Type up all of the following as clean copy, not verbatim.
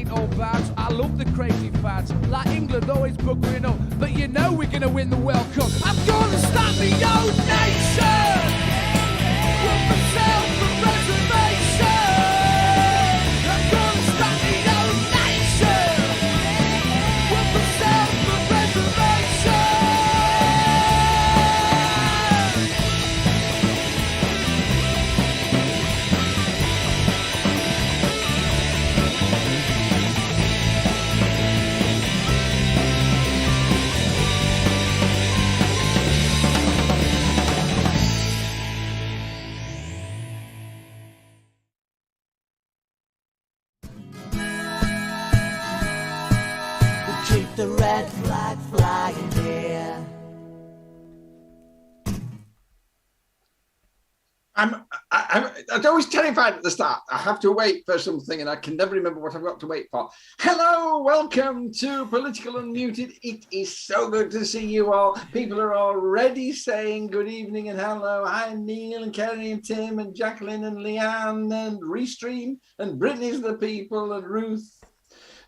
ain't all bad. I love the crazy fads, like England always buggering up. But you know we're gonna win the World Cup. I'm gonna start my own nation with myself for reservation. I'm gonna start my own nation with myself for reservation. Keep the red flag flying here. I'm always terrified at the start. I have to wait for something and I can never remember what I've got to wait for. Hello, welcome to Political Unmuted. It is so good to see you all. People are already saying good evening and hello. Hi, Neil and Kerry and Tim and Jacqueline and Leanne and Restream and Brittany's the people and Ruth.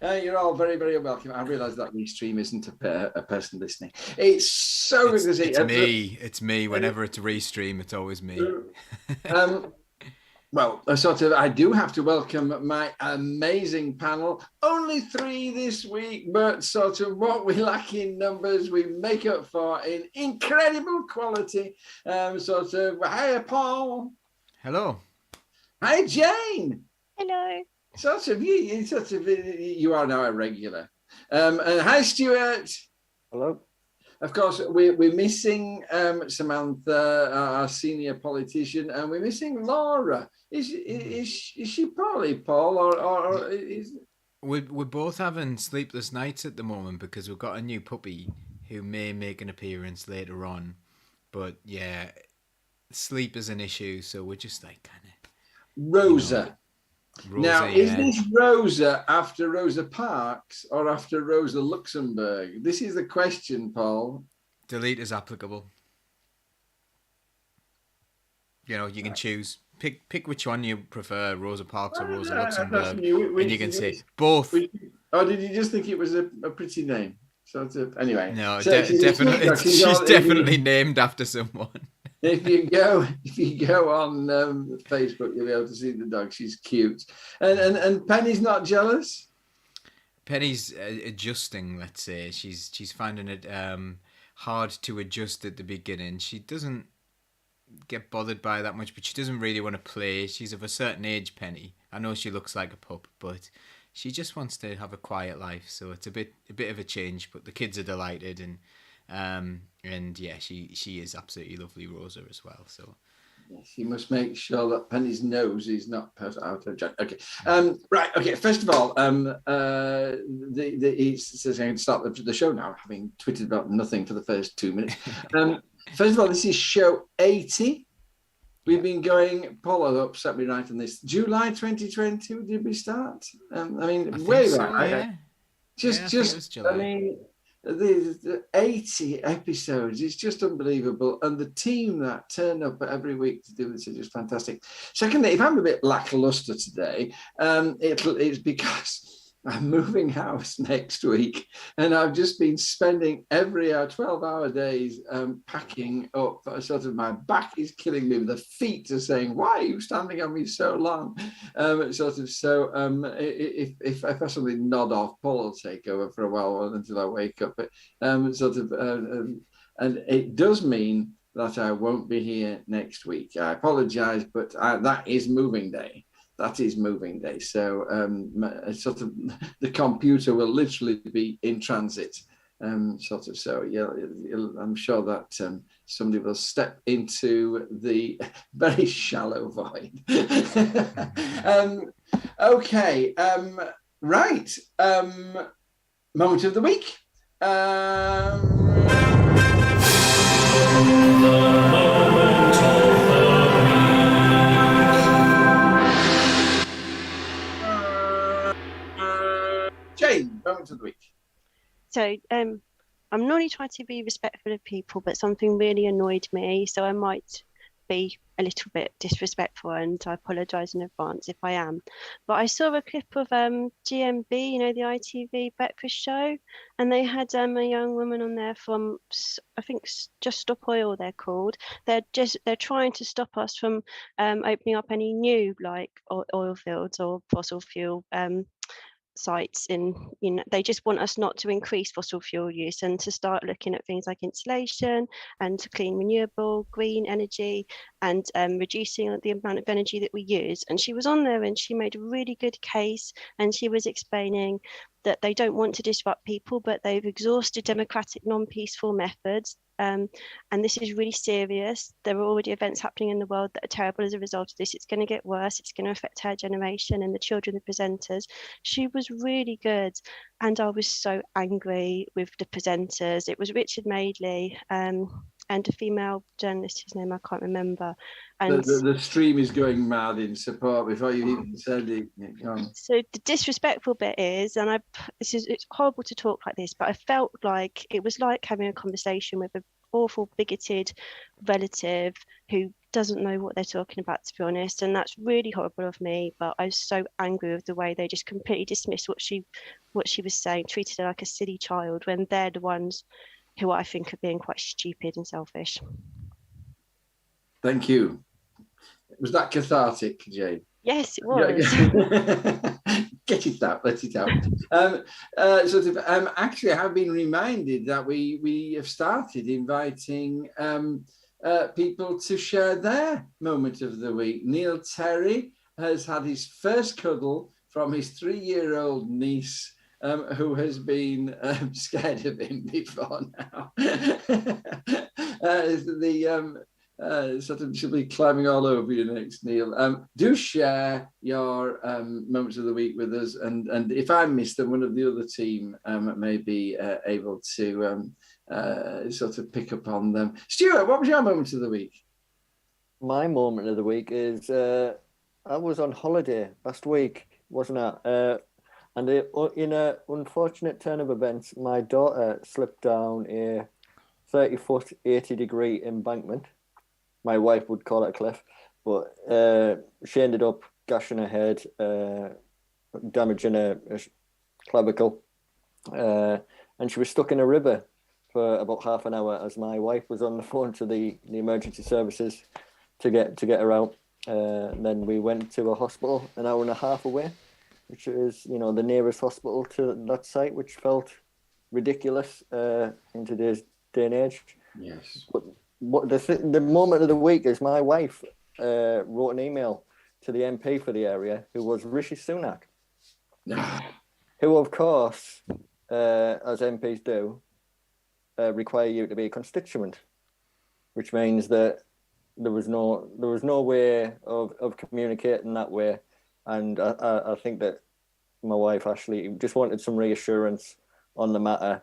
You're all very, very welcome. I realise that Restream isn't a person listening. It's so good to see you. It's me. Whenever it's Restream, it's always me. Well, I do have to welcome my amazing panel. Only 3 this week, but sort of what we lack in numbers, we make up for in incredible quality. Hi, Paul. Hello. Hi, Jane. Hello. You are now a regular. And hi, Stuart. Hello. Of course, we're missing Samantha, our senior politician, and we're missing Laura. Is she poorly, Paul, or is? We're both having sleepless nights at the moment because we've got a new puppy who may make an appearance later on. But yeah, sleep is an issue, so we're just like kind of Rosa. Now, is yeah. this Rosa after Rosa Parks or after Rosa Luxemburg? This is the question, Paul. Delete is applicable. You know, you can choose. Pick which one you prefer, Rosa Parks or Rosa Luxemburg, and you can say both. Or did you just think it was a pretty name? Anyway. No, so definitely. She's definitely named after someone. If you go on Facebook, you'll be able to see the dog. She's cute, and Penny's not jealous. Penny's adjusting. Let's say she's finding it hard to adjust at the beginning. She doesn't get bothered by that much, but she doesn't really want to play. She's of a certain age, Penny. I know she looks like a pup, but she just wants to have a quiet life. So it's a bit of a change. But the kids are delighted and yeah, she is absolutely lovely, Rosa, as well. So she must make sure that Penny's nose is not put out of joint. Okay, right. Okay, first of all, it's I can start the show now, having twittered about nothing for the first 2 minutes. First of all, this is show 80. We've been going. Paul has upset me right on this. July 2020 did we start? I way back. So, I mean. The 80 episodes, it's just unbelievable. And the team that turn up every week to do this is just fantastic. Secondly, if I'm a bit lackluster today, it's because I'm moving house next week. And I've just been spending every hour, 12-hour days, packing up. My back is killing me. The feet are saying, why are you standing on me so long? If I suddenly nod off, Paul will take over for a while until I wake up. And it does mean that I won't be here next week. I apologize, but that is moving day. That is moving day. So the computer will literally be in transit. So yeah, I'm sure that somebody will step into the very shallow void. Okay, right. Moment of the week. Jane, moment of the week. So I'm normally trying to be respectful of people, but something really annoyed me, so I might be a little bit disrespectful, and I apologise in advance if I am. But I saw a clip of GMB, you know, the ITV breakfast show, and they had a young woman on there from, I think, Just Stop Oil, they're called. They're trying to stop us from opening up any new like oil fields or fossil fuel sites in, you know, they just want us not to increase fossil fuel use and to start looking at things like insulation and to clean renewable green energy and reducing the amount of energy that we use. And she was on there and she made a really good case, and she was explaining that they don't want to disrupt people, but they've exhausted democratic non-peaceful methods. And this is really serious. There are already events happening in the world that are terrible as a result of this. It's going to get worse. It's going to affect her generation and the children of presenters. She was really good, and I was so angry with the presenters. It was Richard Madeley and a female journalist whose name I can't remember. And the stream is going mad in support before you even said it. So the disrespectful bit is, and it's horrible to talk like this, but I felt like it was like having a conversation with an awful bigoted relative who doesn't know what they're talking about, to be honest. And that's really horrible of me, but I was so angry with the way they just completely dismissed what she was saying, treated her like a silly child, when they're the ones who I think are being quite stupid and selfish. Thank you. Was that cathartic, Jane? Yes, it was. Get it out, let it out. Actually, I have been reminded that we have started inviting people to share their moment of the week. Neil Terry has had his first cuddle from his 3-year-old niece, who has been scared of him before now. Sort of she'll be climbing all over you next, Neil. Do share your moments of the week with us, and if I miss them, one of the other team may be able to sort of pick up on them. Stuart, what was your moment of the week? My moment of the week is I was on holiday last week, wasn't I? And in an unfortunate turn of events, my daughter slipped down a 30-foot, 80-degree embankment. My wife would call it a cliff, but she ended up gashing her head, damaging her clavicle, and she was stuck in a river for about half an hour as my wife was on the phone to the emergency services to get her out. Then we went to a hospital an hour and a half away, which is, you know, the nearest hospital to that site, which felt ridiculous in today's day and age. Yes. But what the moment of the week is my wife wrote an email to the MP for the area, who was Rishi Sunak, who, of course, as MPs do, require you to be a constituent, which means that there was no way of communicating that way. And I think that my wife Ashley just wanted some reassurance on the matter.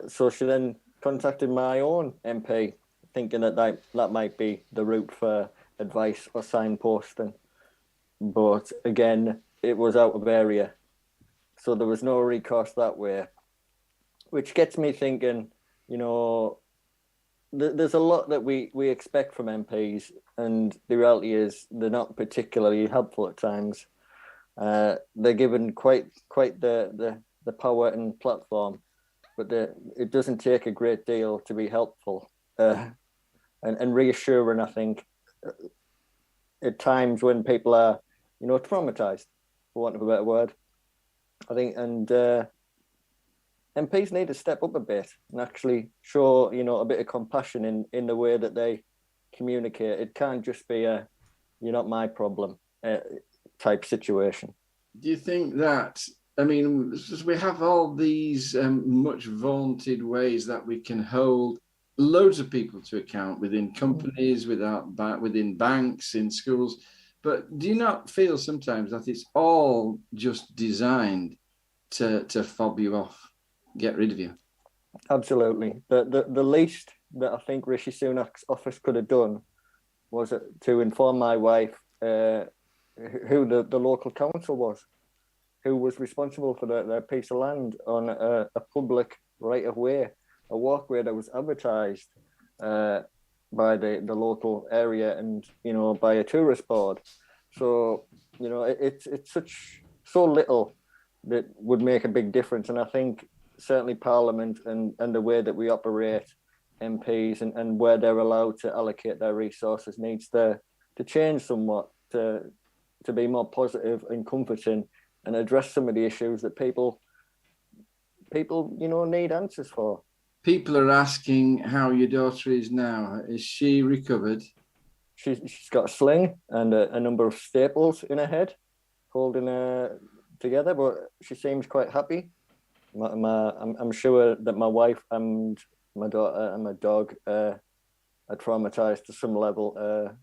So she then contacted my own MP, thinking that might be the route for advice or signposting. But again, it was out of area. So there was no recourse that way, which gets me thinking, you know, there's a lot that we expect from MPs, and the reality is they're not particularly helpful at times. They're given quite the power and platform, but it doesn't take a great deal to be helpful and reassuring, I think, at times when people are, you know, traumatized, for want of a better word. I think, and MPs need to step up a bit and actually show, you know, a bit of compassion in the way that they communicate. It can't just be a "you're not my problem" type situation. Do you think that, I mean, we have all these much vaunted ways that we can hold loads of people to account within companies, within banks, in schools, but do you not feel sometimes that it's all just designed to fob you off, get rid of you? Absolutely. The least that I think Rishi Sunak's office could have done was to inform my wife who the local council was, who was responsible for their piece of land on a public right of way, a walkway that was advertised by the local area and, by a tourist board. So, it's so little that would make a big difference. And I think certainly Parliament and the way that we operate, MPs and where they're allowed to allocate their resources needs to change somewhat to be more positive and comforting and address some of the issues that people need answers for. People are asking how your daughter is now. Is she recovered? She's got a sling and a number of staples in her head, holding her together, but she seems quite happy. I'm sure that my wife and my daughter and my dog are traumatized to some level.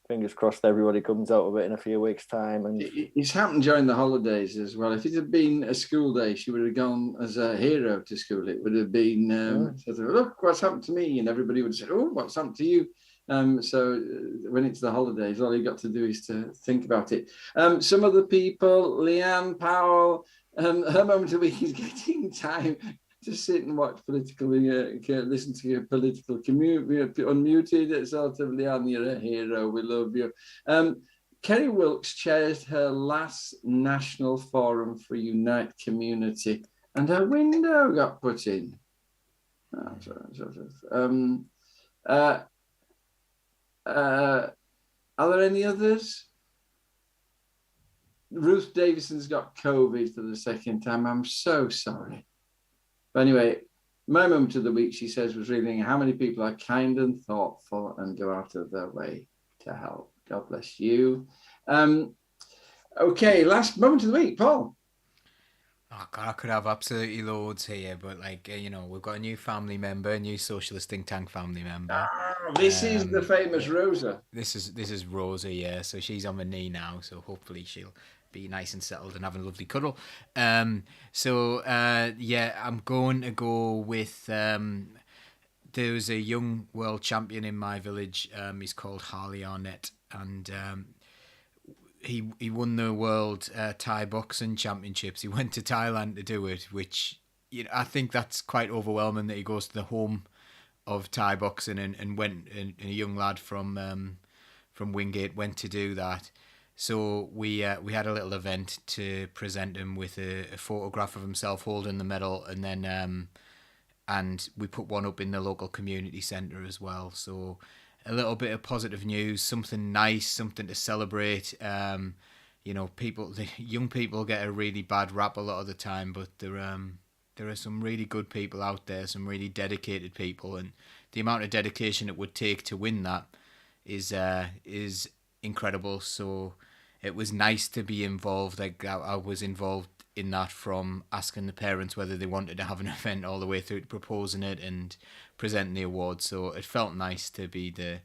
Fingers crossed everybody comes out of it in a few weeks' time. And it's happened during the holidays as well. If it had been a school day, she would have gone as a hero to school. It would have been, sort of, look, what's happened to me? And everybody would say, oh, what's happened to you? So when it's the holidays, all you got to do is to think about it. Some other people, Leanne Powell, her moment of the week is getting time to sit and watch political, listen to your political community, unmuted. It's sort of, Leanne, you're a hero. We love you. Kerry Wilkes chairs her last national forum for Unite Community, and her window got put in. Are there any others? Ruth Davison's got COVID for the second time. I'm so sorry. But anyway, my moment of the week, she says, was reading how many people are kind and thoughtful and go out of their way to help. God bless you. Okay, last moment of the week, Paul. Oh God, I could have absolutely loads here, but we've got a new family member, a new socialist think tank family member. This is the famous Rosa. This is Rosa, yeah. So she's on my knee now, so hopefully she'll be nice and settled and having a lovely cuddle. I'm going to go with there was a young world champion in my village. He's called Harley Arnett, and he won the world Thai boxing championships. He went to Thailand to do it, which I think that's quite overwhelming that he goes to the home of Thai boxing and went, and a young lad from Wingate went to do that. So we had a little event to present him with a photograph of himself holding the medal, and then and we put one up in the local community centre as well. So a little bit of positive news, something nice, something to celebrate. The young people get a really bad rap a lot of the time, but there are some really good people out there, some really dedicated people, and the amount of dedication it would take to win that is incredible. So it was nice to be involved. Like I was involved in that, from asking the parents whether they wanted to have an event all the way through to proposing it and presenting the award. So it felt nice to be the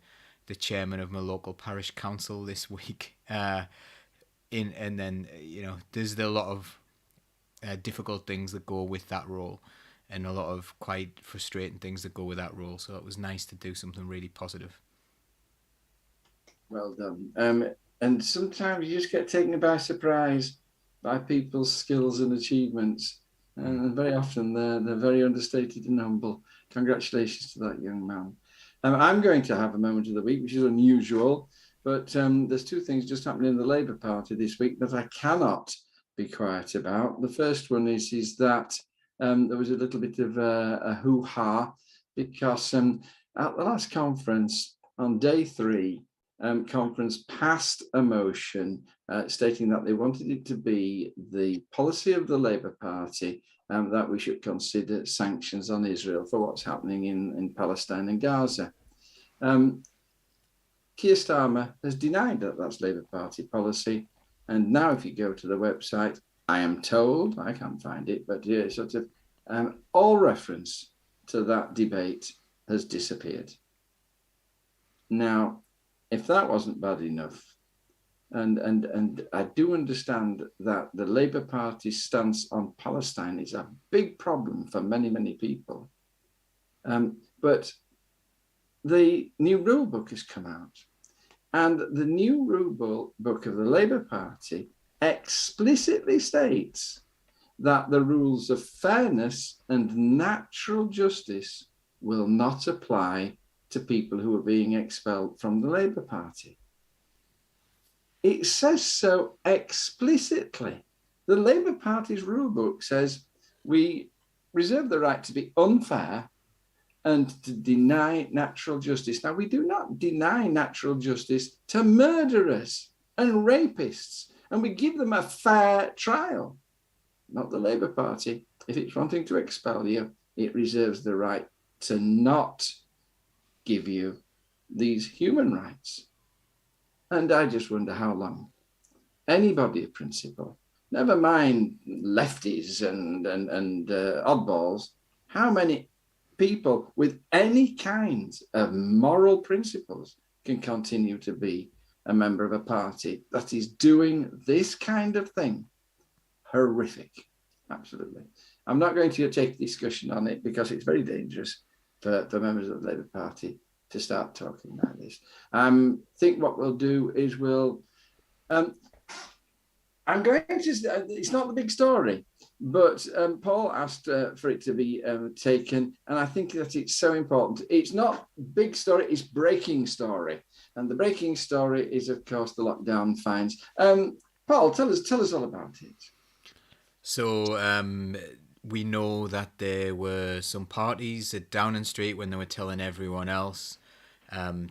chairman of my local parish council this week. And then there's a lot of difficult things that go with that role, and a lot of quite frustrating things that go with that role. So it was nice to do something really positive. Well done. And sometimes you just get taken by surprise by people's skills and achievements. And very often they're very understated and humble. Congratulations to that young man. I'm going to have a moment of the week, which is unusual, but there's two things just happening in the Labour Party this week that I cannot be quiet about. The first one is that there was a little bit of a hoo-ha because at the last conference on day 3, conference passed a motion stating that they wanted it to be the policy of the Labour Party that we should consider sanctions on Israel for what's happening in Palestine and Gaza. Keir Starmer has denied that that's Labour Party policy. And now if you go to the website, I am told, I can't find it, but yeah, sort of all reference to that debate has disappeared. Now, if that wasn't bad enough, and I do understand that the Labour Party's stance on Palestine is a big problem for many, many people. But the new rule book has come out, and the new rule book of the Labour Party explicitly states that the rules of fairness and natural justice will not apply to people who are being expelled from the Labour Party. It says so explicitly. The Labour Party's rule book says we reserve the right to be unfair and to deny natural justice. Now, we do not deny natural justice to murderers and rapists, and we give them a fair trial. Not the Labour Party. If it's wanting to expel you, it reserves the right to not give you these human rights. And I just wonder how long anybody of principle, never mind lefties and oddballs, how many people with any kind of moral principles can continue to be a member of a party that is doing this kind of thing. Horrific. Absolutely. I'm not going to take a discussion on it because it's very dangerous for members of the Labour Party to start talking about this. I think what we'll do is I'm going to, it's not the big story, but Paul asked for it to be taken, and I think that it's so important. It's not big story, it's breaking story. And the breaking story is, of course, the lockdown fines. Paul, tell us all about it. So we know that there were some parties at Downing Street when they were telling everyone else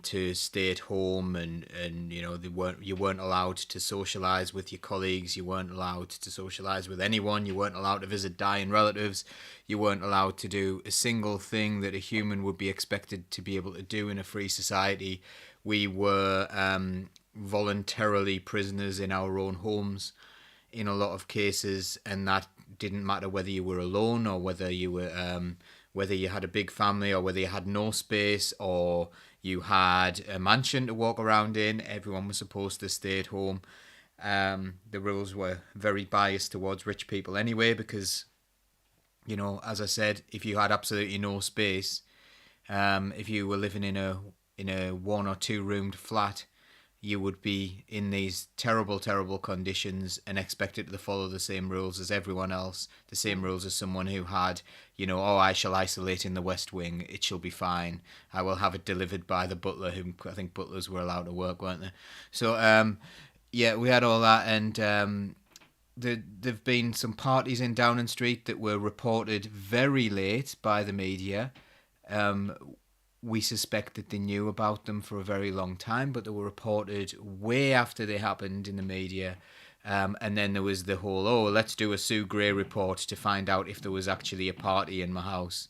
to stay at home, and you know you weren't allowed to socialise with your colleagues, you weren't allowed to socialise with anyone, you weren't allowed to visit dying relatives, you weren't allowed to do a single thing that a human would be expected to be able to do in a free society. We were voluntarily prisoners in our own homes in a lot of cases, and that didn't matter whether you were alone or whether you were whether you had a big family or whether you had no space or you had a mansion to walk around in. Everyone was supposed to stay at home. The rules were very biased towards rich people anyway, because, you know, as I said, if you had absolutely no space, if you were living in a 1 or 2 roomed flat, you would be in these terrible, terrible conditions and expected to follow the same rules as everyone else, the same rules as someone who had, you know, oh, I shall isolate in the West Wing, it shall be fine. I will have it delivered by the butler, who I think butlers were allowed to work, weren't they? So, yeah, we had all that, and there've been some parties in Downing Street that were reported very late by the media. We suspect that they knew about them for a very long time, but they were reported way after they happened in the media. And then there was the whole, oh, let's do a Sue Gray report to find out if there was actually a party in my house.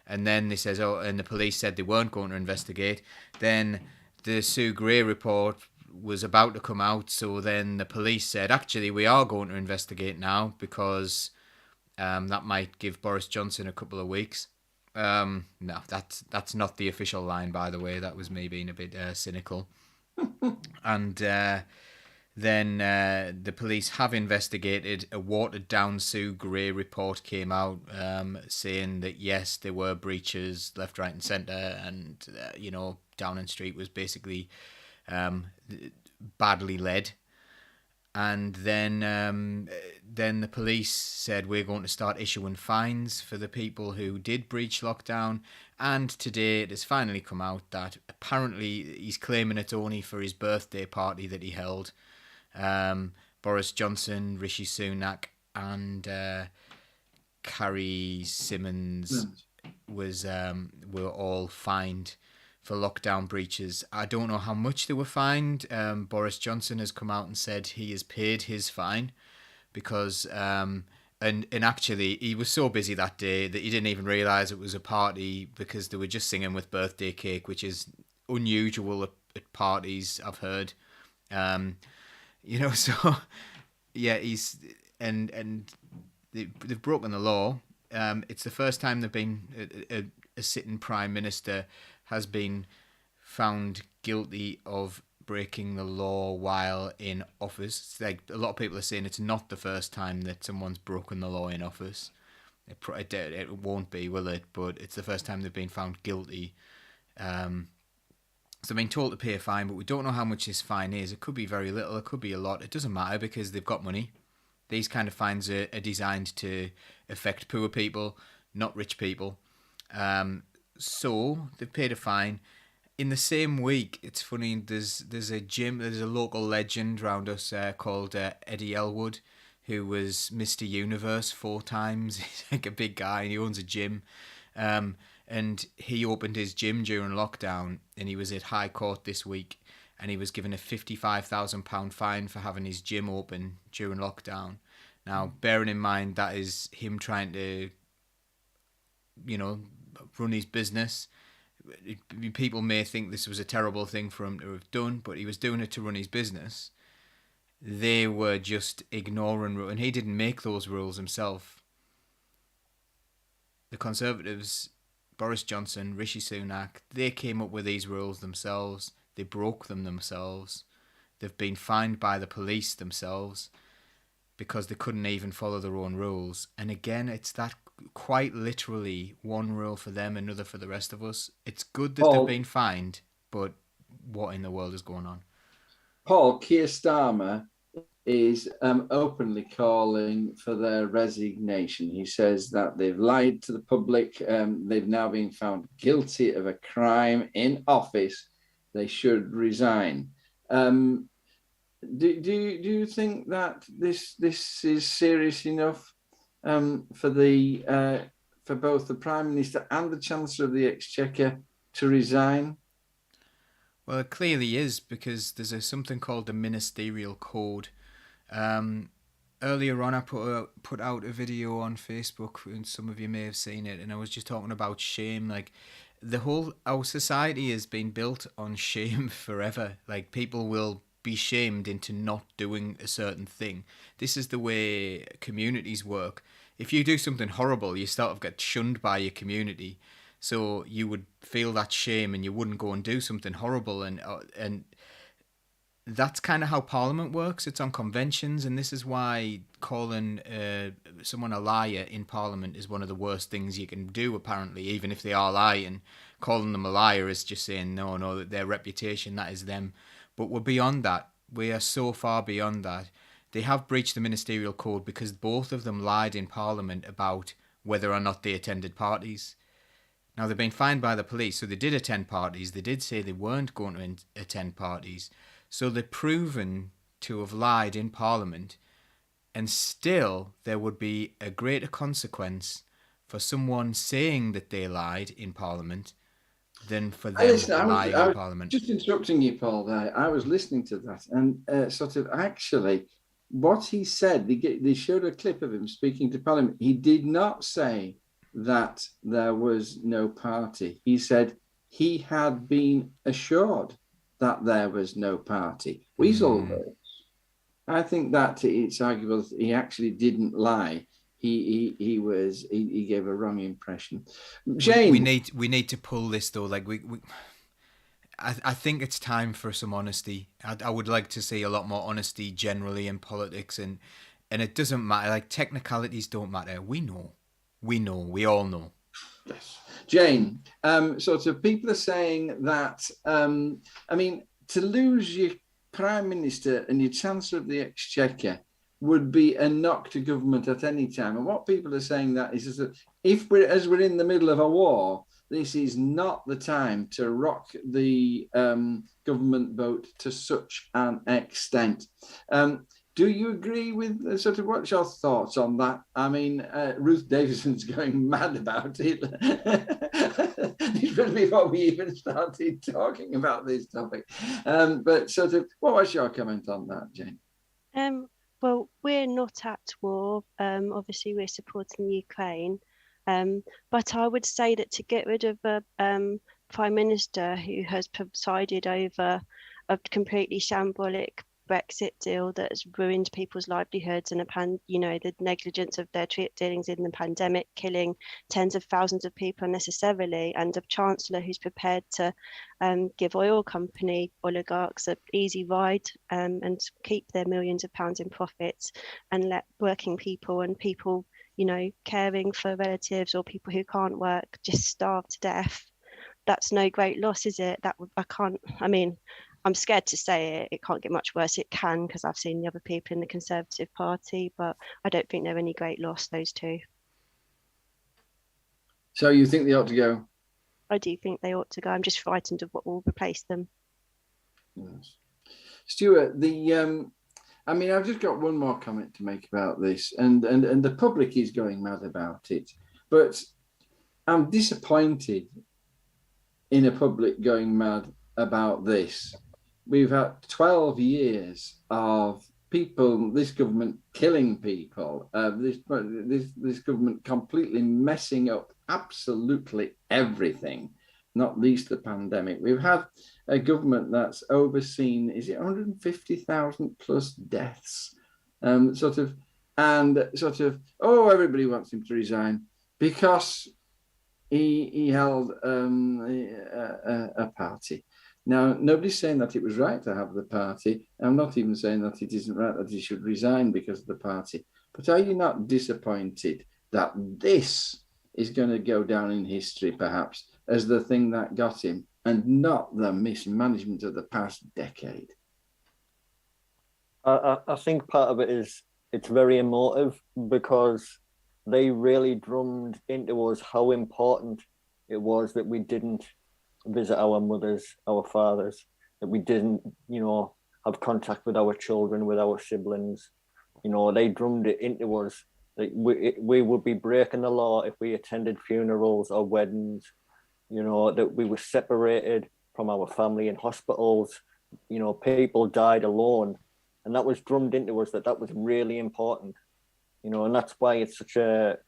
And then they says, oh, and the police said they weren't going to investigate. Then the Sue Gray report was about to come out, so then the police said, actually, we are going to investigate now because that might give Boris Johnson a couple of weeks. No, that's not the official line, by the way. That was me being a bit cynical. And then the police have investigated. A watered-down Sue Gray report came out saying that, yes, there were breaches left, right and centre, and, you know, Downing Street was basically badly led. And then the police said, we're going to start issuing fines for the people who did breach lockdown. And today it has finally come out that apparently he's claiming it's only for his birthday party that he held. Boris Johnson, Rishi Sunak and Carrie Simmons were all fined for lockdown breaches. I don't know how much they were fined. Boris Johnson has come out and said he has paid his fine because, and actually he was so busy that day that he didn't even realise it was a party because they were just singing with birthday cake, which is unusual at parties, I've heard. You know, so yeah, he's and they've broken the law. It's the first time they've been a sitting Prime Minister has been found guilty of breaking the law while in office. It's like a lot of people are saying it's not the first time that someone's broken the law in office. It won't be, will it? But it's the first time they've been found guilty. So they've been told to pay a fine, but we don't know how much this fine is. It could be very little, it could be a lot. It doesn't matter because they've got money. These kind of fines are designed to affect poor people, not rich people. So they've paid a fine. in the same week, it's funny. There's a local legend around us called Eddie Elwood, who was Mr. Universe 4 times. He's like a big guy, and he owns a gym. And he opened his gym during lockdown, and he was at High Court this week, and he was given a £55,000 fine for having his gym open during lockdown. Now, bearing in mind that is him trying to, run his business. People may think this was a terrible thing for him to have done, but he was doing it to run his business. They were just ignoring, and he didn't make those rules himself. The Conservatives, Boris Johnson, Rishi Sunak, they came up with these rules themselves. They broke them themselves. They've been fined by the police themselves because they couldn't even follow their own rules. And again, it's that quite literally one rule for them, another for the rest of us. It's good that they've been fined, but what in the world is going on? Paul, Keir Starmer is openly calling for their resignation. He says that they've lied to the public. They've now been found guilty of a crime in office. They should resign. Do you think that this is serious enough for both the Prime Minister and the Chancellor of the Exchequer to resign? Well, it clearly is, because there's something called the Ministerial Code. Earlier on, I put out a video on Facebook, and some of you may have seen it, and I was just talking about shame. Like, our society has been built on shame forever. Like, people will be shamed into not doing a certain thing. This is the way communities work. If you do something horrible, you sort of get shunned by your community. So you would feel that shame, and you wouldn't go and do something horrible, and that's kind of how Parliament works. It's on conventions, and this is why calling someone a liar in Parliament is one of the worst things you can do, apparently, even if they are lying. Calling them a liar is just saying, no, their reputation, that is them. But we're beyond that. We are so far beyond that. They have breached the Ministerial Code because both of them lied in Parliament about whether or not they attended parties. Now, they've been fined by the police, so they did attend parties. They did say they weren't going to attend parties. So they're proven to have lied in Parliament, and still there would be a greater consequence for someone saying that they lied in Parliament than for them lying in Parliament. Just interrupting you, Paul, there. I was listening to that, and actually what he said, they showed a clip of him speaking to Parliament. He did not say that there was no party. He said he had been assured that there was no party. Weasel words. I think that it's arguable that he actually didn't lie. He gave a wrong impression. Jane, we need to pull this though. Like I think it's time for some honesty. I would like to see a lot more honesty generally in politics, and it doesn't matter. Like, technicalities don't matter. We all know. Yes. Jane, people are saying that, to lose your Prime Minister and your Chancellor of the Exchequer would be a knock to government at any time. And what people are saying that is that if we're in the middle of a war, this is not the time to rock the government boat to such an extent. Do you agree with what's your thoughts on that? I mean, Ruth Davison's going mad about it. It was before we even started talking about this topic. But what was your comment on that, Jane? Well, we're not at war. Obviously, we're supporting Ukraine. But I would say that to get rid of a Prime Minister who has presided over a completely shambolic Brexit deal that has ruined people's livelihoods, and the negligence of their dealings in the pandemic, killing tens of thousands of people unnecessarily, and a Chancellor who's prepared to give oil company oligarchs an easy ride and keep their millions of pounds in profits, and let working people and people caring for relatives or people who can't work just starve to death. That's no great loss, is it? I'm scared to say it. It can't get much worse. It can, because I've seen the other people in the Conservative Party, but I don't think they're any great loss, those two. So you think they ought to go? I do think they ought to go. I'm just frightened of what will replace them. Yes. Stuart, I mean, I've just got one more comment to make about this, and the public is going mad about it, but I'm disappointed in a public going mad about this. We've had 12 years of people, this government killing people, this government completely messing up absolutely everything, not least the pandemic. We've had a government that's overseen, is it 150,000 plus deaths? Oh, everybody wants him to resign because he held a party. Now, nobody's saying that it was right to have the party. I'm not even saying that it isn't right that he should resign because of the party. But are you not disappointed that this is going to go down in history, perhaps, as the thing that got him, and not the mismanagement of the past decade? I think part of it is it's very emotive, because they really drummed into us how important it was that we didn't visit our mothers, our fathers, that we didn't, have contact with our children, with our siblings. They drummed it into us that we would be breaking the law if we attended funerals or weddings, that we were separated from our family in hospitals. People died alone, and that was drummed into us that was really important. And that's why it's such a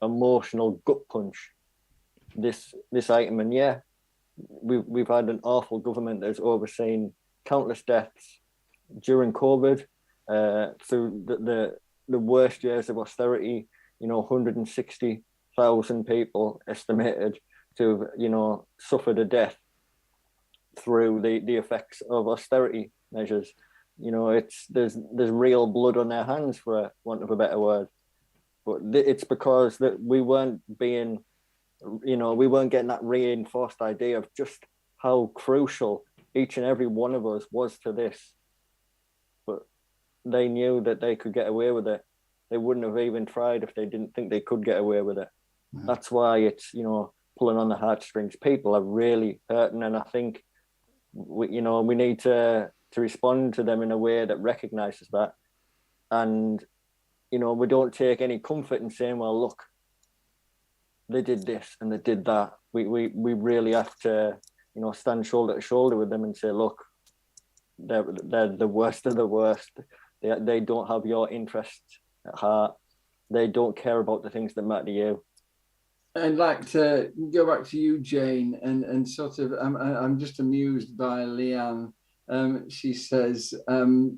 emotional gut punch, this item. And yeah, we've had an awful government that's overseen countless deaths during COVID, through the worst years of austerity. 160,000 people estimated to have suffered a death through the effects of austerity measures. There's real blood on their hands, for want of a better word. But it's because that we weren't getting that reinforced idea of just how crucial each and every one of us was to this. But they knew that they could get away with it. They wouldn't have even tried if they didn't think they could get away with it. Mm-hmm. That's why it's, pulling on the heartstrings. People are really hurting, and I think we need to respond to them in a way that recognizes that. And, we don't take any comfort in saying, well, look, they did this and they did that. We really have to, stand shoulder to shoulder with them and say, look, they're the worst of the worst. They don't have your interests at heart. They don't care about the things that matter to you. I'd like to go back to you, Jane, and sort of, I'm just amused by Leanne. She says, obviously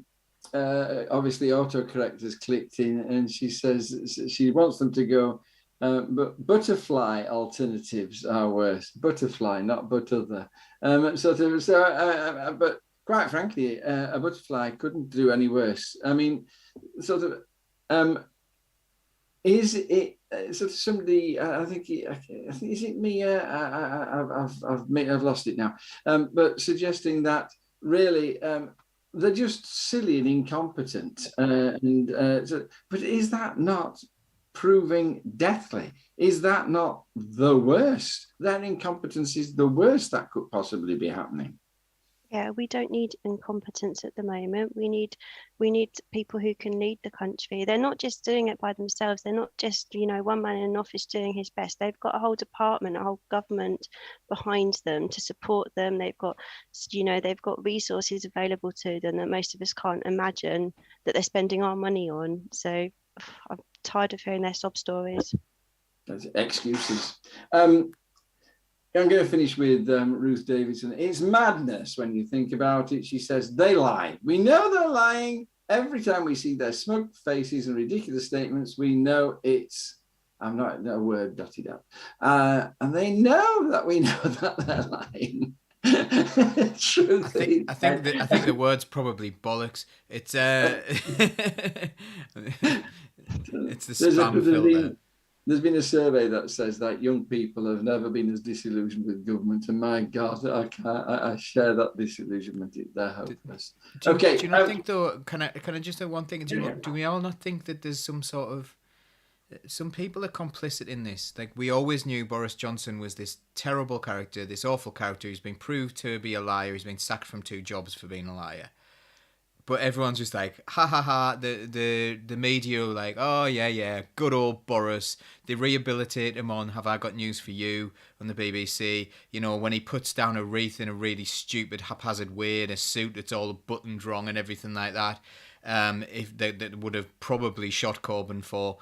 autocorrect has clicked in, and she says she wants them to go, but butterfly alternatives are worse. Butterfly, not but other. But quite frankly, a butterfly couldn't do any worse. I mean, is it somebody? I think is it me? I've lost it now. But suggesting that really they're just silly and incompetent. But is that not proving deathly? Is that not the worst? That incompetence is the worst that could possibly be happening. Yeah, we don't need incompetence at the moment. We need people who can lead the country. They're not just doing it by themselves. They're not just, one man in an office doing his best. They've got a whole department, a whole government behind them to support them. They've got resources available to them that most of us can't imagine that they're spending our money on. So I'm tired of hearing their sob stories. That's excuses. I'm going to finish with Ruth Davidson. It's madness when you think about it. She says, they lie. We know they're lying. Every time we see their smug faces and ridiculous statements, we know I'm not a word dotted up. And they know that we know that they're lying. I think the word's probably bollocks. It's it's the spam filter. There's been a survey that says that young people have never been as disillusioned with government, and my God, I share that disillusionment. They're hopeless. Do you not think though? Can I just say one thing? Do we all not think that there's some sort of some people are complicit in this. Like, we always knew Boris Johnson was this terrible character, this awful character who's been proved to be a liar. He's been sacked from 2 jobs for being a liar. But everyone's just like, ha ha ha. The media are like, oh yeah, good old Boris. They rehabilitate him on Have I Got News for You on the BBC. You know, when he puts down a wreath in a really stupid, haphazard way in a suit that's all buttoned wrong and everything like that. If that would have probably shot Corbyn for,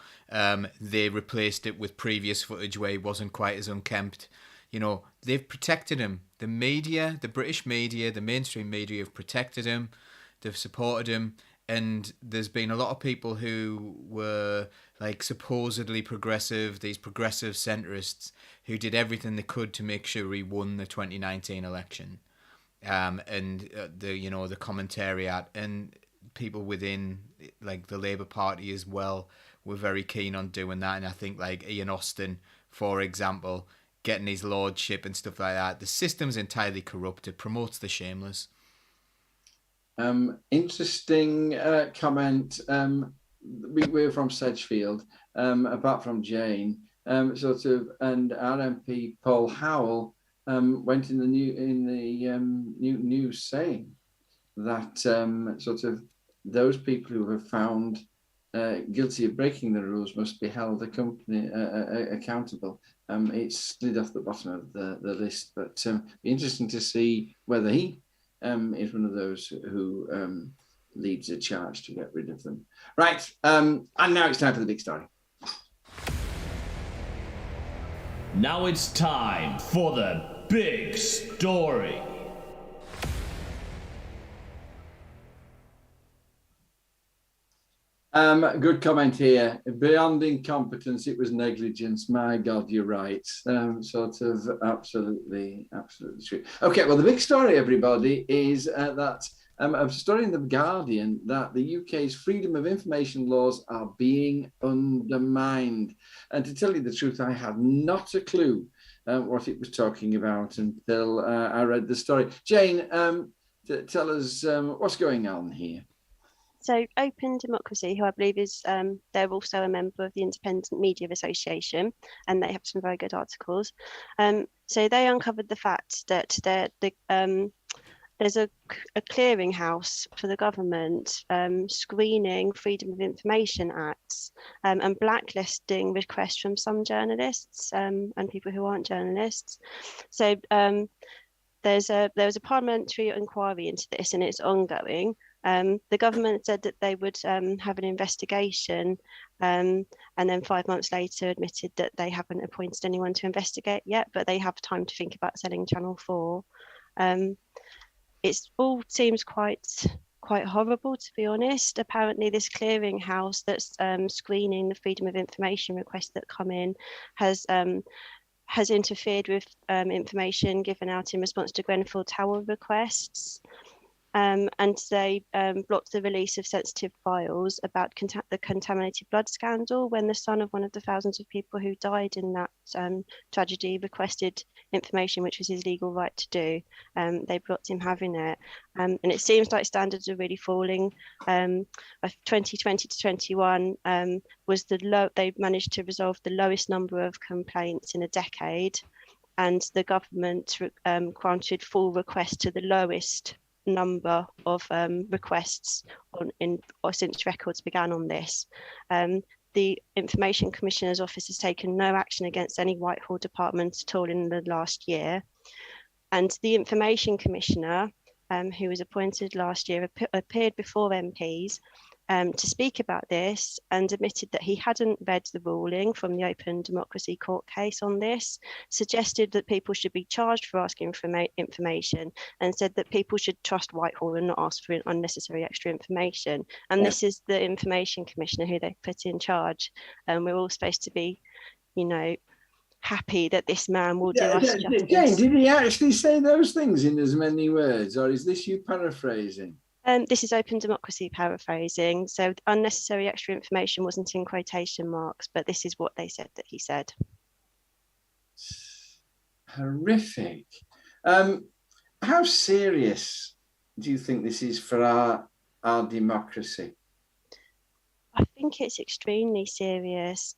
they replaced it with previous footage where he wasn't quite as unkempt. You know, they've protected him. The media, the British media, the mainstream media have protected him. They've supported him, and there's been a lot of people who were like supposedly progressive, these progressive centrists, who did everything they could to make sure he won the 2019 election, and the commentariat and people within like the Labour Party as well were very keen on doing that. And I think like Ian Austin, for example, getting his lordship and stuff like that. The system's entirely corrupt. It promotes the shameless. Interesting comment. We're from Sedgefield, apart from Jane, and our MP Paul Howell went in the news saying that those people who are found guilty of breaking the rules must be held accountable. It slid off the bottom of the list, but be interesting to see whether he is one of those who leads a charge to get rid of them. Right, and now it's time for the big story. Now it's time for the big story. Good comment here. Beyond incompetence, it was negligence. My God, you're right. Absolutely true. Okay, well, the big story, everybody, is that a story in The Guardian that the UK's freedom of information laws are being undermined. And to tell you the truth, I had not a clue what it was talking about until I read the story. Jane, tell us what's going on here. So Open Democracy, who I believe is, they're also a member of the Independent Media Association, and they have some very good articles. So they uncovered the fact that there's a clearinghouse for the government screening Freedom of Information Acts and blacklisting requests from some journalists and people who aren't journalists. So there was a parliamentary inquiry into this, and it's ongoing. The government said that they would have an investigation, and then 5 months later admitted that they haven't appointed anyone to investigate yet, but they have time to think about selling Channel 4. It all seems quite horrible, to be honest. Apparently this clearinghouse that's screening the Freedom of Information requests that come in has interfered with information given out in response to Grenfell Tower requests. And they blocked the release of sensitive files about the contaminated blood scandal when the son of one of the thousands of people who died in that tragedy requested information, which was his legal right to do. They blocked him having it. And it seems like standards are really falling. 2020 to 21 was they managed to resolve the lowest number of complaints in a decade, and the government granted full requests to the lowest number of requests since records began on this. The Information Commissioner's Office has taken no action against any Whitehall department at all in the last year. And the Information Commissioner, who was appointed last year, appeared before MPs to speak about this, and admitted that he hadn't read the ruling from the Open Democracy court case on this, suggested that people should be charged for asking for information, and said that people should trust Whitehall and not ask for unnecessary extra information. And This is the Information Commissioner who they put in charge. And we're all supposed to be, happy that this man will do us justice. Jane, did he actually say those things in as many words, or is this you paraphrasing? This is Open Democracy paraphrasing. So unnecessary extra information wasn't in quotation marks, but this is what they said that he said. Horrific. How serious do you think this is for our democracy? I think it's extremely serious.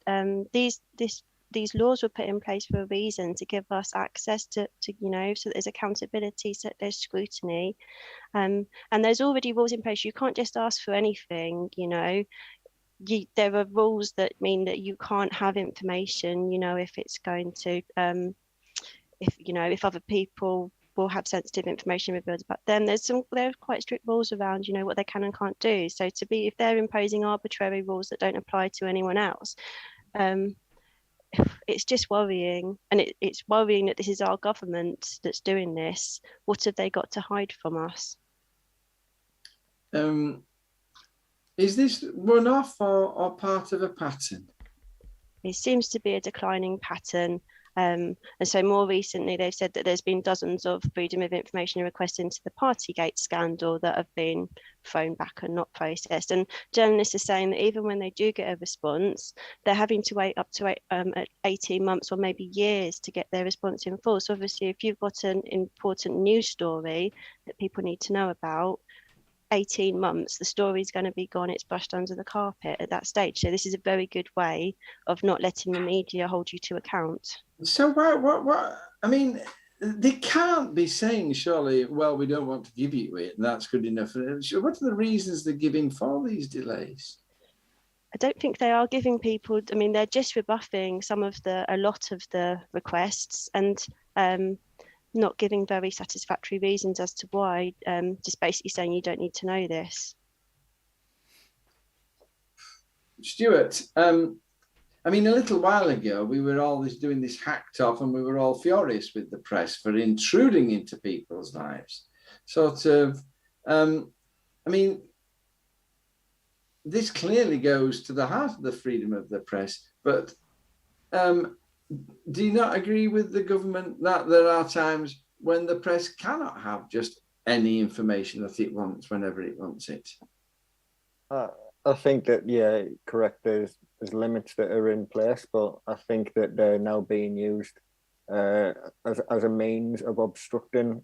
These laws were put in place for a reason, to give us access to so there's accountability, so there's scrutiny, and there's already rules in place. You can't just ask for anything. There are rules that mean that you can't have information. If it's going to if other people will have sensitive information revealed about them. There are quite strict rules around, what they can and can't do. So if they're imposing arbitrary rules that don't apply to anyone else, it's just worrying. And it's worrying that this is our government that's doing this. What have they got to hide from us? Is this one-off or part of a pattern? It seems to be a declining pattern. And so more recently, they've said that there's been dozens of freedom of information requests into the Partygate scandal that have been thrown back and not processed. And journalists are saying that even when they do get a response, they're having to wait up to 18 months or maybe years to get their response in full. So obviously, if you've got an important news story that people need to know about, 18 months, the story's going to be gone. It's brushed under the carpet at that stage. So this is a very good way of not letting the media hold you to account. So what? I mean, they can't be saying, surely, well, we don't want to give you it, and that's good enough. What are the reasons they're giving for these delays? I don't think they are giving people. I mean, they're just rebuffing a lot of the requests, and not giving very satisfactory reasons as to why, just basically saying you don't need to know this. Stuart, I mean, a little while ago, we were all doing this hacked off, and we were all furious with the press for intruding into people's lives. Sort of, I mean, this clearly goes to the heart of the freedom of the press, but do you not agree with the government that there are times when the press cannot have just any information that it wants whenever it wants it? I think that, yeah, correct. There's limits that are in place, but I think that they're now being used as a means of obstructing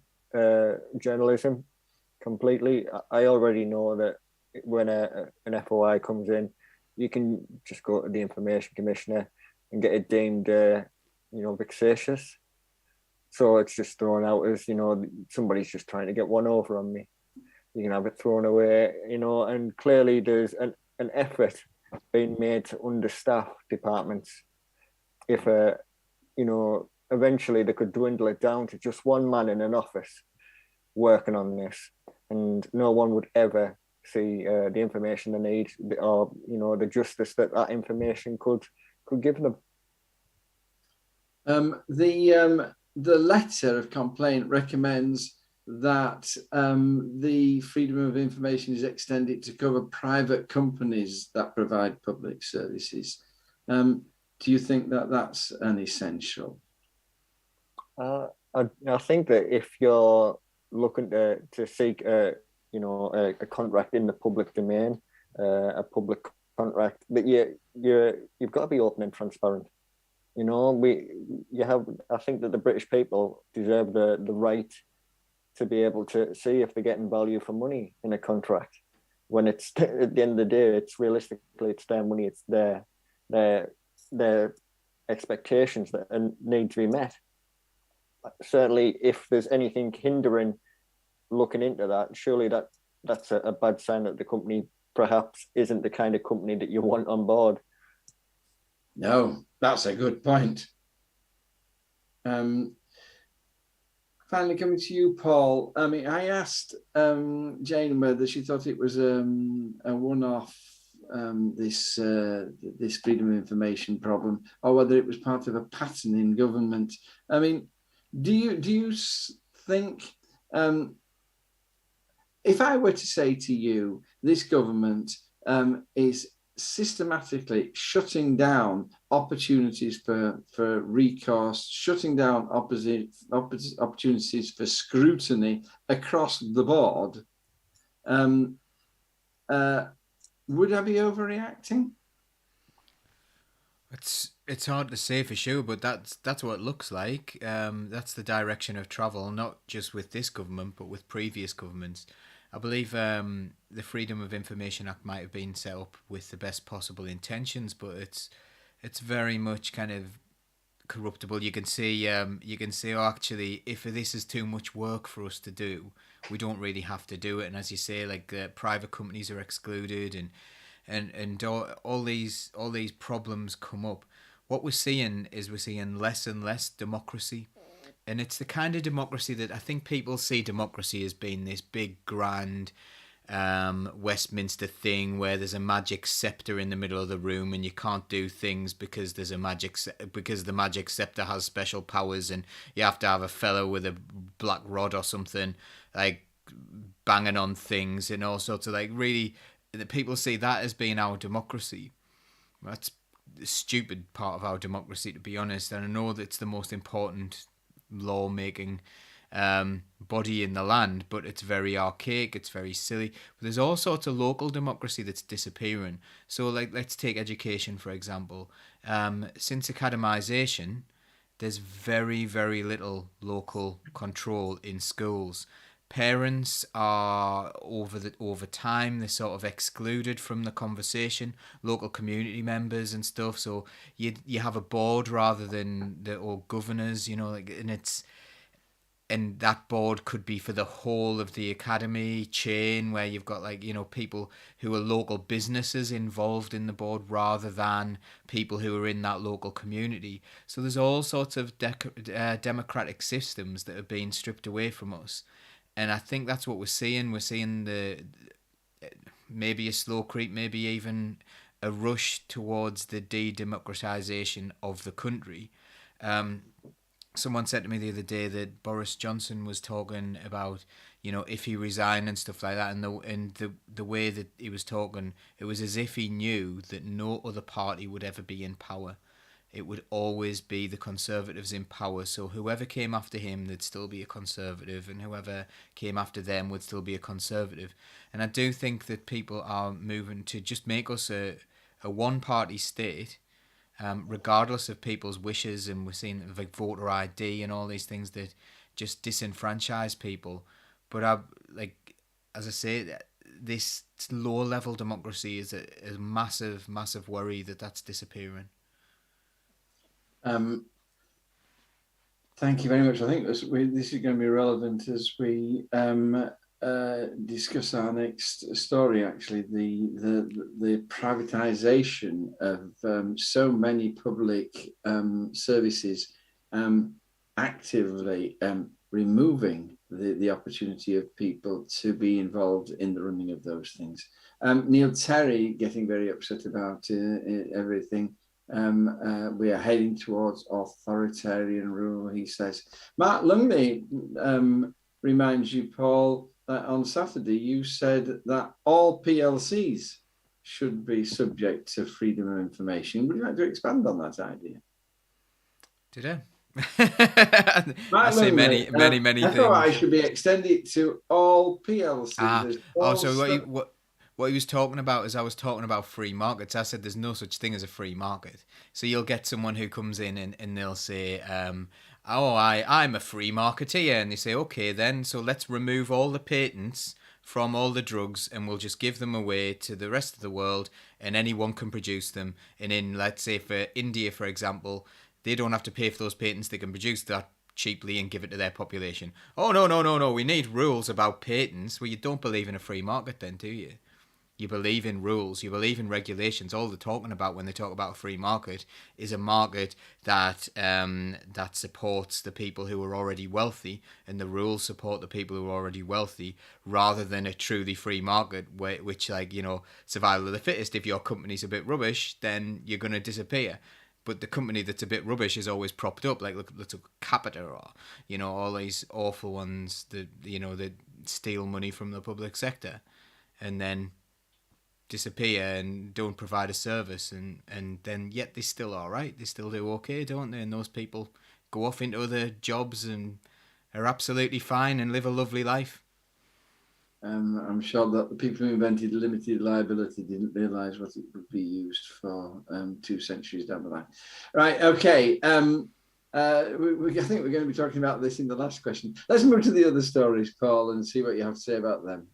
journalism completely. I already know that when an FOI comes in, you can just go to the Information Commissioner and get it deemed, vexatious. So it's just thrown out as, somebody's just trying to get one over on me. You can have it thrown away, and clearly there's an effort being made to understaff departments. If, eventually they could dwindle it down to just one man in an office working on this, and no one would ever see the information they need, or, the justice that information could give them. The letter of complaint recommends that the freedom of information is extended to cover private companies that provide public services. Do you think that that's an essential? I think that if you're looking to seek a contract in the public domain, a public contract, that you've got to be open and transparent. I think that the British people deserve the right to be able to see if they're getting value for money in a contract. When it's at the end of the day, it's their money, it's their expectations that need to be met. Certainly, if there's anything hindering looking into that, surely that's a bad sign that the company perhaps isn't the kind of company that you want on board. No, that's a good point. Finally, coming to you, Paul. I mean, I asked Jane whether she thought it was a one-off, this freedom of information problem, or whether it was part of a pattern in government. I mean, do you think, if I were to say to you, this government is systematically shutting down opportunities for recourse, shutting down opportunities for scrutiny across the board, would I be overreacting? It's hard to say for sure, but that's what it looks like. That's the direction of travel, not just with this government, but with previous governments. I believe the Freedom of Information Act might have been set up with the best possible intentions, but it's very much kind of corruptible. You can see, oh, actually, if this is too much work for us to do, we don't really have to do it. And as you say, like private companies are excluded, and all these problems come up. What we're seeing is less and less democracy. And it's the kind of democracy that I think people see democracy as being this big, grand Westminster thing where there's a magic scepter in the middle of the room and you can't do things because there's because the magic scepter has special powers, and you have to have a fellow with a black rod or something like banging on things and all sorts of like really. People see that as being our democracy. That's the stupid part of our democracy, to be honest. And I know that it's the most important lawmaking body in the land, but it's very archaic, it's very silly. But there's all sorts of local democracy that's disappearing. So like, let's take education for example. Since academisation, there's very, very little local control in schools. Parents are over time they're sort of excluded from the conversation, local community members and stuff. So you have a board rather than or governors, like, and that board could be for the whole of the academy chain, where you've got like people who are local businesses involved in the board rather than people who are in that local community. So there's all sorts of democratic systems that are being stripped away from us. And I think that's what we're seeing. We're seeing maybe a slow creep, maybe even a rush towards the de-democratisation of the country. Someone said to me the other day that Boris Johnson was talking about, if he resigned and stuff like that, and the way that he was talking, it was as if he knew that no other party would ever be in power. It would always be the Conservatives in power. So whoever came after him, there'd still be a Conservative, and whoever came after them would still be a Conservative. And I do think that people are moving to just make us a one-party state, regardless of people's wishes. And we're seeing like voter ID and all these things that just disenfranchise people. But as I say, this low-level democracy is a massive, massive worry that's disappearing. Thank you very much. I think this is going to be relevant as we discuss our next story. Actually, the privatisation of so many public services, actively removing the opportunity of people to be involved in the running of those things. Neil Terry getting very upset about everything. We are heading towards authoritarian rule, he says. Mark Lungley reminds you, Paul, that on Saturday you said that all PLCs should be subject to freedom of information. Would you like to expand on that idea? Did I? I say many things. FOI should be extended to all PLCs. What he was talking about is I was talking about free markets. I said there's no such thing as a free market. So you'll get someone who comes in and they'll say, I'm a free marketeer. And they say, okay, then, so let's remove all the patents from all the drugs and we'll just give them away to the rest of the world and anyone can produce them. And in, let's say, for India, for example, they don't have to pay for those patents. They can produce that cheaply and give it to their population. Oh, no. We need rules about patents. Well, you don't believe in a free market then, do you? You believe in rules, you believe in regulations. All they're talking about when they talk about a free market is a market that that supports the people who are already wealthy, and the rules support the people who are already wealthy, rather than a truly free market, which survival of the fittest. If your company's a bit rubbish, then you're going to disappear. But the company that's a bit rubbish is always propped up. Like look at Capita or all these awful ones that that steal money from the public sector, and then disappear and don't provide a service, and then yet they still all right. They still do okay, don't they? And those people go off into other jobs and are absolutely fine and live a lovely life. I'm sure that the people who invented limited liability didn't realise what it would be used for 2 centuries down the line. Right, okay. I think we're going to be talking about this in the last question. Let's move to the other stories, Paul, and see what you have to say about them.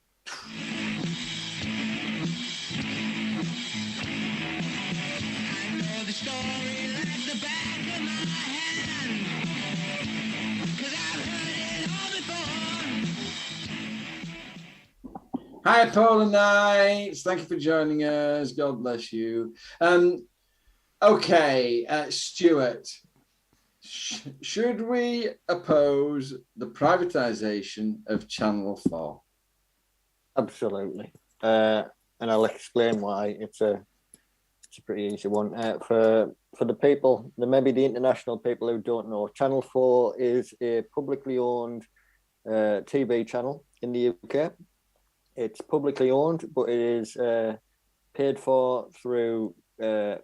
Hi, Paul and Knights. Thank you for joining us. God bless you. Okay, Stuart, should we oppose the privatisation of Channel 4? Absolutely. And I'll explain why. It's a pretty easy one. For the people, maybe the international people who don't know, Channel 4 is a publicly owned TV channel in the UK. It's publicly owned, but it is paid for through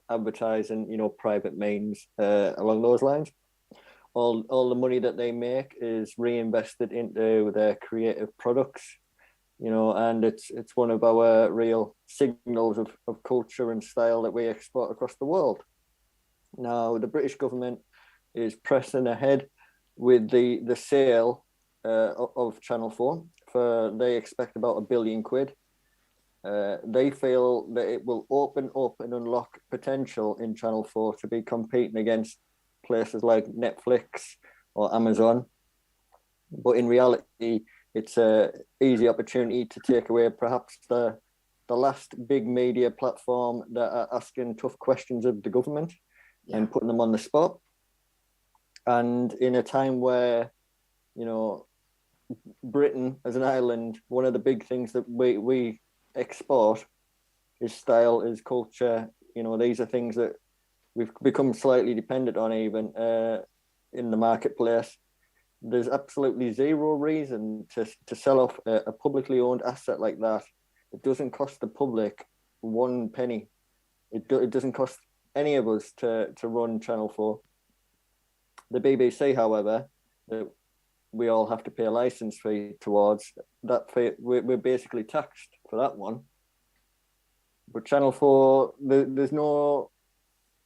advertising, private means along those lines. All the money that they make is reinvested into their creative products, and it's one of our real signals of culture and style that we export across the world. Now, the British government is pressing ahead with the sale of Channel 4. They expect about £1 billion. They feel that it will open up and unlock potential in Channel 4 to be competing against places like Netflix or Amazon. But in reality, it's an easy opportunity to take away perhaps the last big media platform that are asking tough questions of the government and putting them on the spot. And in a time where, Britain as an island, one of the big things that we export is style, is culture. These are things that we've become slightly dependent on even in the marketplace. There's absolutely zero reason to sell off a publicly owned asset like that. It doesn't cost the public one penny. It doesn't cost any of us to run Channel 4. The BBC, however, we all have to pay a license fee towards that fee. We're basically taxed for that one. But Channel 4, there's no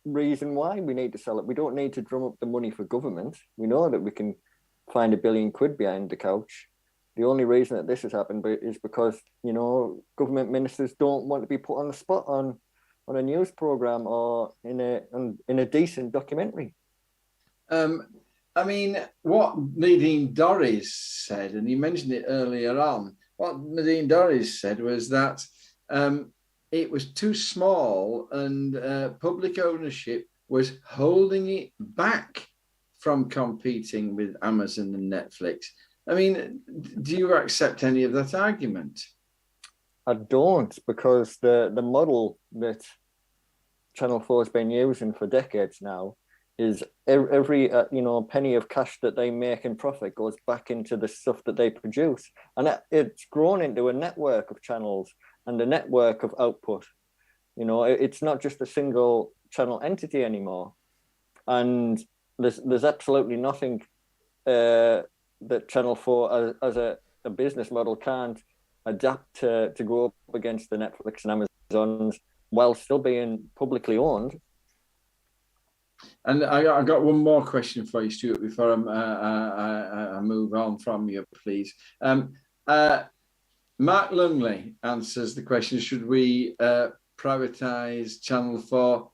reason why we need to sell it. We don't need to drum up the money for government. We know that we can find £1 billion behind the couch. The only reason that this has happened is because, government ministers don't want to be put on the spot on a news programme or in a decent documentary. I mean, what Nadine Dorries said, and you mentioned it earlier on, what Nadine Dorries said was that it was too small and public ownership was holding it back from competing with Amazon and Netflix. I mean, do you accept any of that argument? I don't, because the model that Channel 4 has been using for decades now is every penny of cash that they make in profit goes back into the stuff that they produce, and it's grown into a network of channels and a network of output. It's not just a single channel entity anymore, and there's absolutely nothing that Channel 4 as a business model can't adapt to go up against the Netflix and Amazons while still being publicly owned. And I got one more question for you, Stuart, before I move on from you, please. Mark Lungley answers the question, should we privatise Channel 4?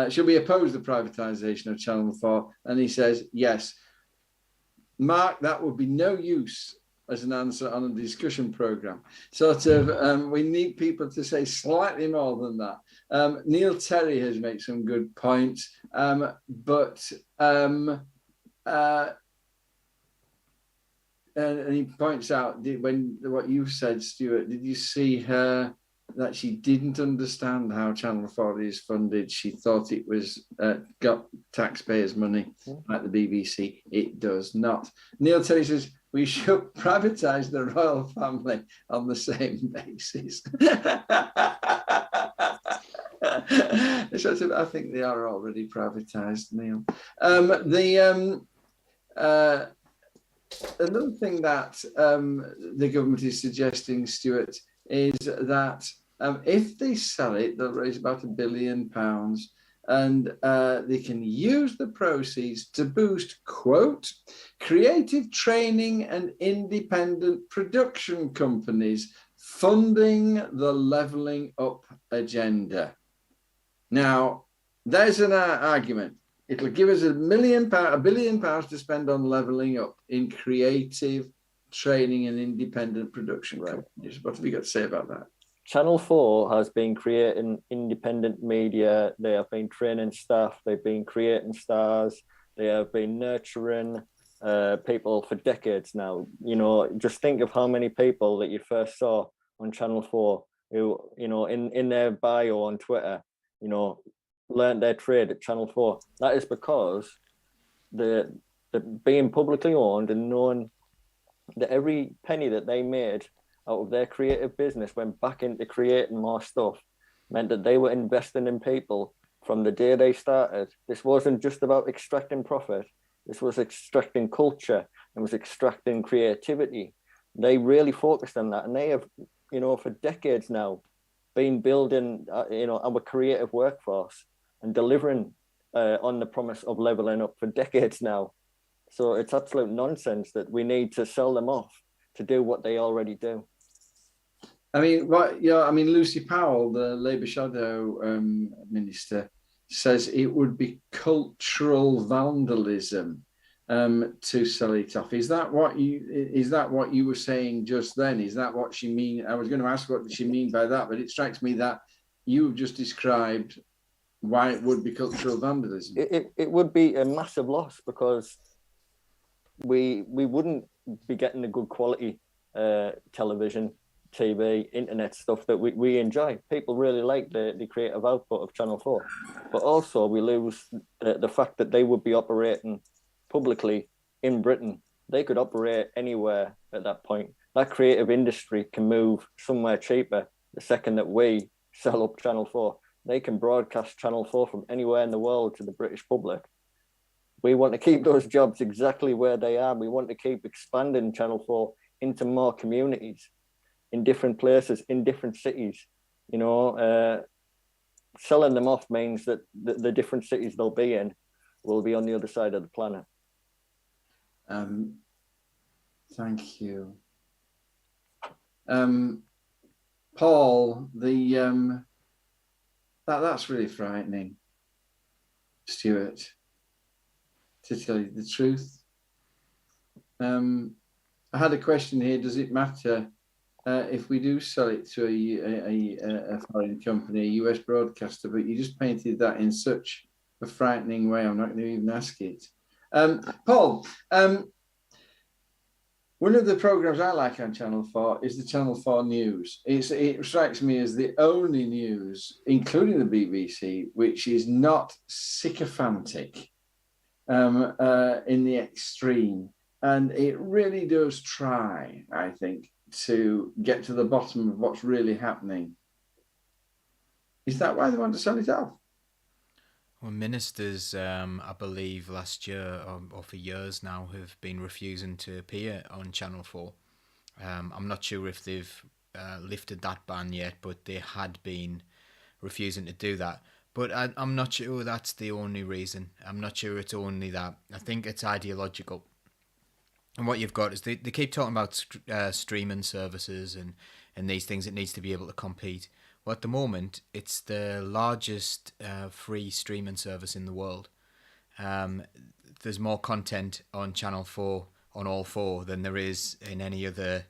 Should we oppose the privatisation of Channel 4? And he says, yes. Mark, that would be no use as an answer on a discussion programme. We need people to say slightly more than that. Neil Terry has made some good points, and he points out what you said, Stuart. Did you see her that she didn't understand how Channel 4 is funded? She thought it was got taxpayers' money like the BBC. It does not. Neil Terry says we should privatise the royal family on the same basis. I think they are already privatised, Neil. Another thing that the government is suggesting, Stuart, is that if they sell it, they'll raise about £1 billion, and they can use the proceeds to boost, quote, creative training and independent production companies funding the levelling up agenda. Now, there's an argument. It'll give us £1 billion to spend on levelling up in creative training and independent production companies. What have you got to say about that? Channel 4 has been creating independent media. They have been training staff. They've been creating stars. They have been nurturing people for decades now. You know, just think of how many people that you first saw on Channel 4 who, you know, in their bio on Twitter, you know, learned their trade at Channel 4. That is because the being publicly owned and knowing that every penny that they made out of their creative business went back into creating more stuff meant that they were investing in people from the day they started. This wasn't just about extracting profit. This was extracting culture and was extracting creativity. They really focused on that, and they have, you know, for decades now been building, you know, our creative workforce and delivering on the promise of leveling up for decades now. So it's absolute nonsense that we need to sell them off to do what they already do. I mean, Lucy Powell, the Labour shadow minister, says it would be cultural vandalism to sell it off. Is that what you were saying just then? Is that what she mean? I was going to ask what did she mean by that, but it strikes me that you've just described why it would be cultural vandalism. It would be a massive loss because we wouldn't be getting the good quality television, TV, internet stuff that we enjoy. People really like the creative output of Channel 4. But also we lose the fact that they would be operating publicly in Britain. They could operate anywhere at that point. That creative industry can move somewhere cheaper the second that we sell up Channel 4. They can broadcast Channel 4 from anywhere in the world to the British public. We want to keep those jobs exactly where they are. We want to keep expanding Channel 4 into more communities, in different places, in different cities. You know, selling them off means that the different cities they'll be in will be on the other side of the planet. Thank you. Paul, that's really frightening, Stuart, to tell you the truth. I had a question here. Does it matter if we do sell it to a foreign company, a US broadcaster? But you just painted that in such a frightening way. I'm not going to even ask it. Paul, one of the programs I like on Channel 4 is the Channel 4 News. It strikes me as the only news, including the BBC, which is not sycophantic in the extreme. And it really does try, I think, to get to the bottom of what's really happening. Is that why they want to sell it off? Well, ministers, I believe last year or for years now, have been refusing to appear on Channel 4. I'm not sure if they've lifted that ban yet, but they had been refusing to do that. But I'm not sure that's the only reason. I'm not sure it's only that. I think it's ideological. And what you've got is they keep talking about streaming services and these things. It needs to be able to compete. Well, at the moment, it's the largest free streaming service in the world. There's more content on Channel 4, on all four, than there is in any other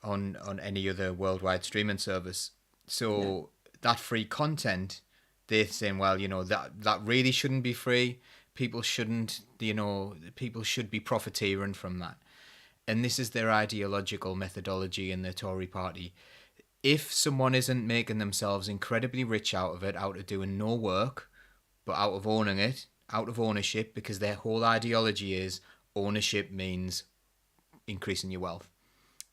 on any other worldwide streaming service. So that free content, they're saying, well, you know, that really shouldn't be free. People shouldn't, you know, people should be profiteering from that. And this is their ideological methodology in the Tory party. If someone isn't making themselves incredibly rich out of it, out of doing no work, but out of owning it, out of ownership, because their whole ideology is ownership means increasing your wealth.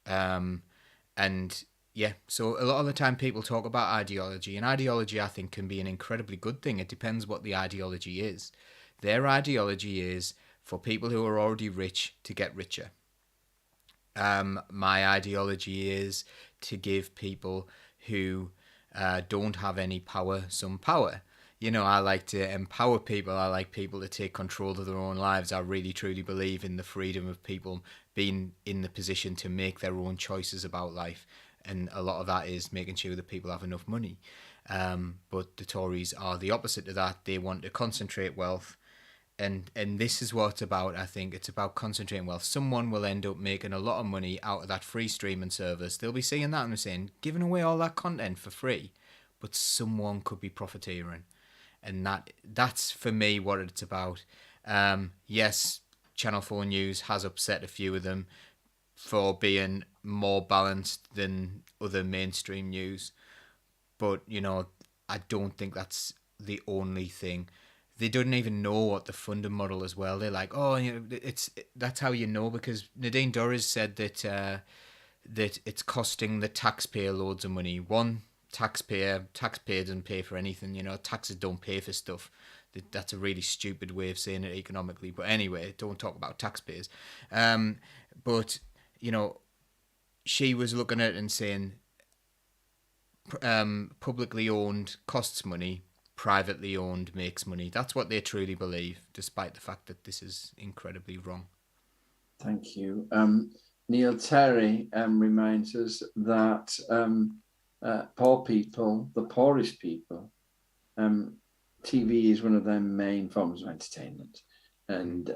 And yeah, so a lot of the time people talk about ideology, and ideology, I think, can be an incredibly good thing. It depends what the ideology is. Their ideology is for people who are already rich to get richer. My ideology is to give people who don't have any power some power. You know, I like to empower people. I like people to take control of their own lives. I really truly believe in the freedom of people being in the position to make their own choices about life. and a lot of that is making sure that people have enough money. But the Tories are the opposite of that. They want to concentrate wealth. And this is what it's about, I think. It's about concentrating wealth. Someone will end up making a lot of money out of that free streaming service. They'll be seeing that and they're saying, giving away all that content for free. But someone could be profiteering. And that's, for me, what it's about. Yes, Channel 4 News has upset a few of them for being more balanced than other mainstream news. But, I don't think that's the only thing. They don't even know what the funding model as well. They're like, that's how you know, because Nadine Dorries said that it's costing the taxpayer loads of money. One, taxpayer doesn't pay for anything. Taxes don't pay for stuff. That's a really stupid way of saying it economically. But anyway, don't talk about taxpayers. But she was looking at it and saying, publicly owned costs money, privately owned makes money. That's what they truly believe, despite the fact that this is incredibly wrong. Thank you. Neil Terry reminds us that poor people, the poorest people, TV is one of their main forms of entertainment. And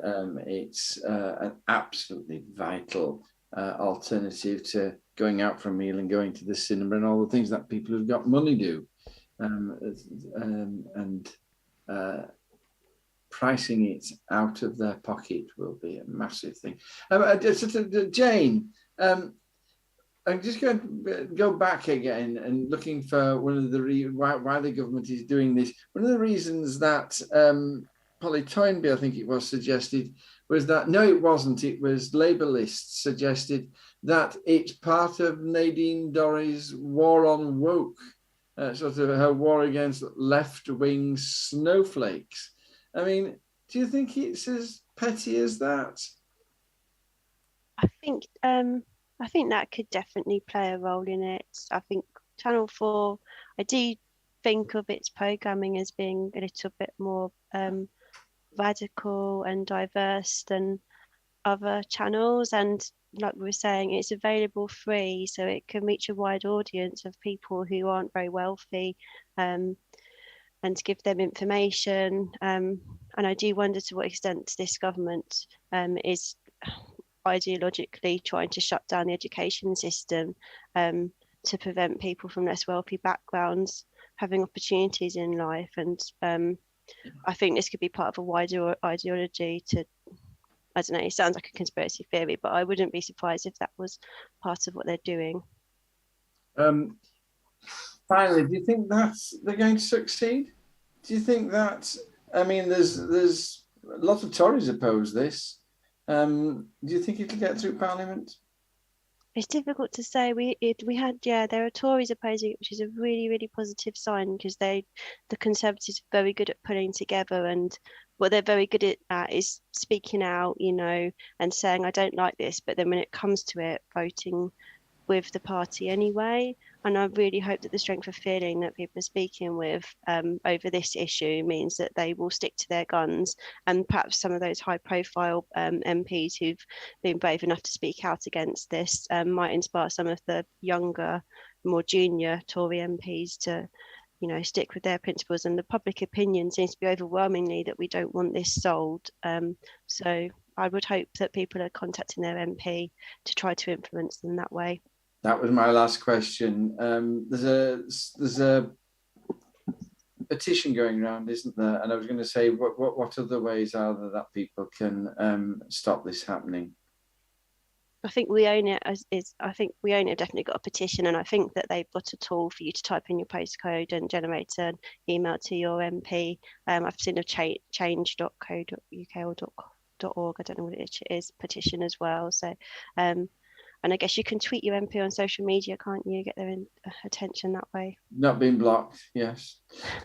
it's an absolutely vital alternative to going out for a meal and going to the cinema and all the things that people who've got money do. And pricing it out of their pocket will be a massive thing. Jane, I'm just going to go back again and looking for one of the why the government is doing this. One of the reasons that Polly Toynbee, I think it was, suggested was that, no, it wasn't. It was Labourists suggested that it's part of Nadine Dorries' war on woke. Sort of her war against left-wing snowflakes. I mean, do you think it's as petty as that? I think that could definitely play a role in it. I think Channel 4, I do think of its programming as being a little bit more radical and diverse than other channels, and like we were saying, it's available free, so it can reach a wide audience of people who aren't very wealthy, and give them information. And I do wonder to what extent this government is ideologically trying to shut down the education system to prevent people from less wealthy backgrounds having opportunities in life. And I think this could be part of a wider ideology to, I don't know, it sounds like a conspiracy theory, but I wouldn't be surprised if that was part of what they're doing. Finally, do you think they're going to succeed? Do you think that, I mean, there's a lot of Tories oppose this. Do you think it'll get through Parliament? It's difficult to say. There are Tories opposing it, which is a really, really positive sign, because the Conservatives are very good at pulling together, and what they're very good at is speaking out, and saying, I don't like this, but then when it comes to it, voting with the party anyway. And I really hope that the strength of feeling that people are speaking with over this issue means that they will stick to their guns, and perhaps some of those high profile MPs who've been brave enough to speak out against this might inspire some of the younger, more junior Tory MPs to stick with their principles. And the public opinion seems to be overwhelmingly that we don't want this sold. So I would hope that people are contacting their MP to try to influence them that way. That was my last question. There's a petition going around, isn't there? And I was going to say, what other ways are there that people can stop this happening? I think We Own It have definitely got a petition, and I think that they've got a tool for you to type in your postcode and generate an email to your MP. I've seen a change.co.uk or .org, I don't know what it is, petition as well. So, and I guess you can tweet your MP on social media, can't you? Get their attention that way. Not being blocked, yes.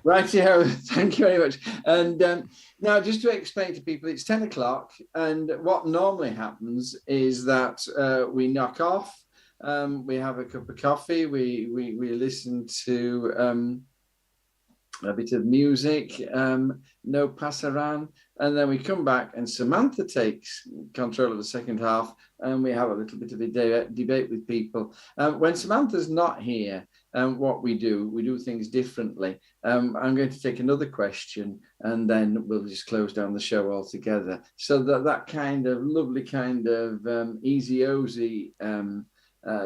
Right, thank you very much. And now, just to explain to people, it's 10 o'clock, and what normally happens is that we knock off, we have a cup of coffee, we listen to a bit of music, no pass around, and then we come back and Samantha takes control of the second half, and we have a little bit of a debate with people. When Samantha's not here, what we do things differently. I'm going to take another question, and then we'll just close down the show altogether. So that kind of lovely kind of easy-ozy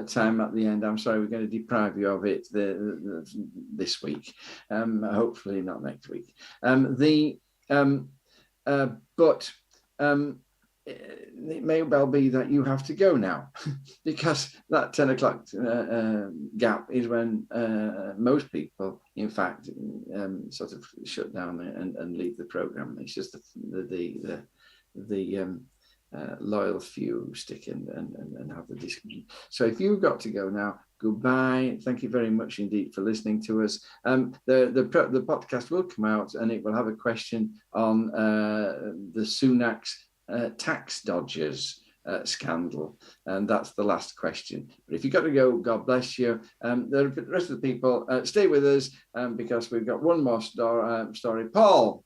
time at the end. I'm sorry, we're going to deprive you of it this week. Hopefully not next week. But it may well be that you have to go now because that 10 o'clock gap is when most people, in fact, sort of shut down and leave the program. It's just the loyal few stick and have the discussion. So if you've got to go now, goodbye. Thank you very much indeed for listening to us. The podcast will come out and it will have a question on the Sunak's tax dodgers scandal, and that's the last question. But if you've got to go, God bless you. The rest of the people, stay with us because we've got one more story. Paul.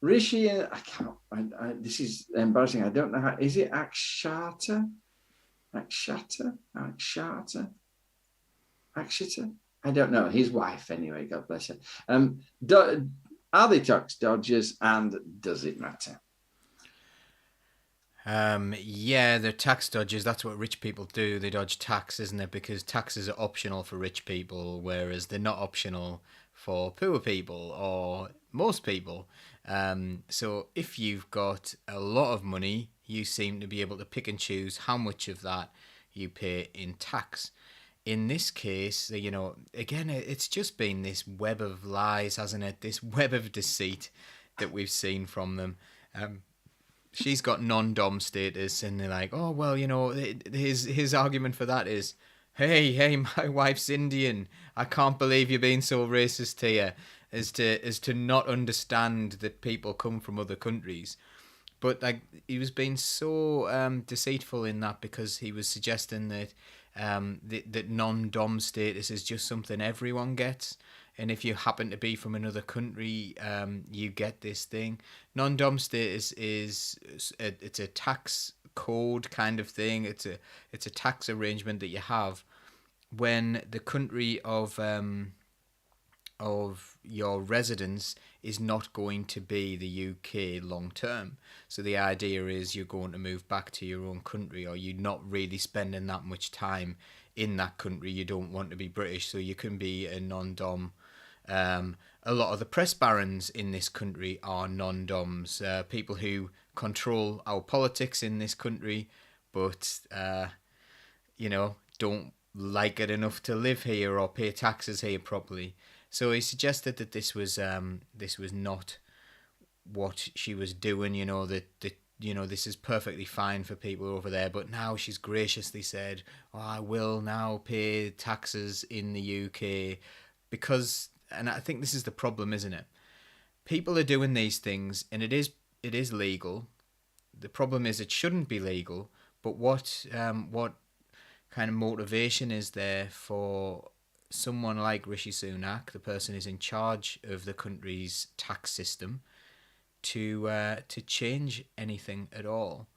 Rishi, I can't. This is embarrassing. I don't know how. Is it Akshata? Akshata? I don't know. His wife, anyway. God bless her. Are they tax dodgers, and does it matter? Yeah, they're tax dodgers. That's what rich people do. They dodge tax, isn't it? Because taxes are optional for rich people, whereas they're not optional for poor people or most people. So if you've got a lot of money, you seem to be able to pick and choose how much of that you pay in tax. In this case, again, it's just been this web of lies, hasn't it? This web of deceit that we've seen from them. She's got non-dom status, and they're like, oh, well, his argument for that is, hey, my wife's Indian. I can't believe you're being so racist here, as to not understand that people come from other countries. But he was being so deceitful in that, because he was suggesting that that non-dom status is just something everyone gets. And if you happen to be from another country, you get this thing. Non-dom status it's a tax code kind of thing. It's a tax arrangement that you have when the country of your residence is not going to be the UK long term. So the idea is you're going to move back to your own country, or you're not really spending that much time in that country. You don't want to be British, so you can be a non-dom. A lot of the press barons in this country are non-doms, people who control our politics in this country, but don't like it enough to live here or pay taxes here properly. So he suggested that this was not what she was doing. This is perfectly fine for people over there. But now she's graciously said, "Oh, I will now pay taxes in the UK," because, and I think this is the problem, isn't it? People are doing these things, and it is legal. The problem is it shouldn't be legal. But what kind of motivation is there for someone like Rishi Sunak, the person who's in charge of the country's tax system, to change anything at all?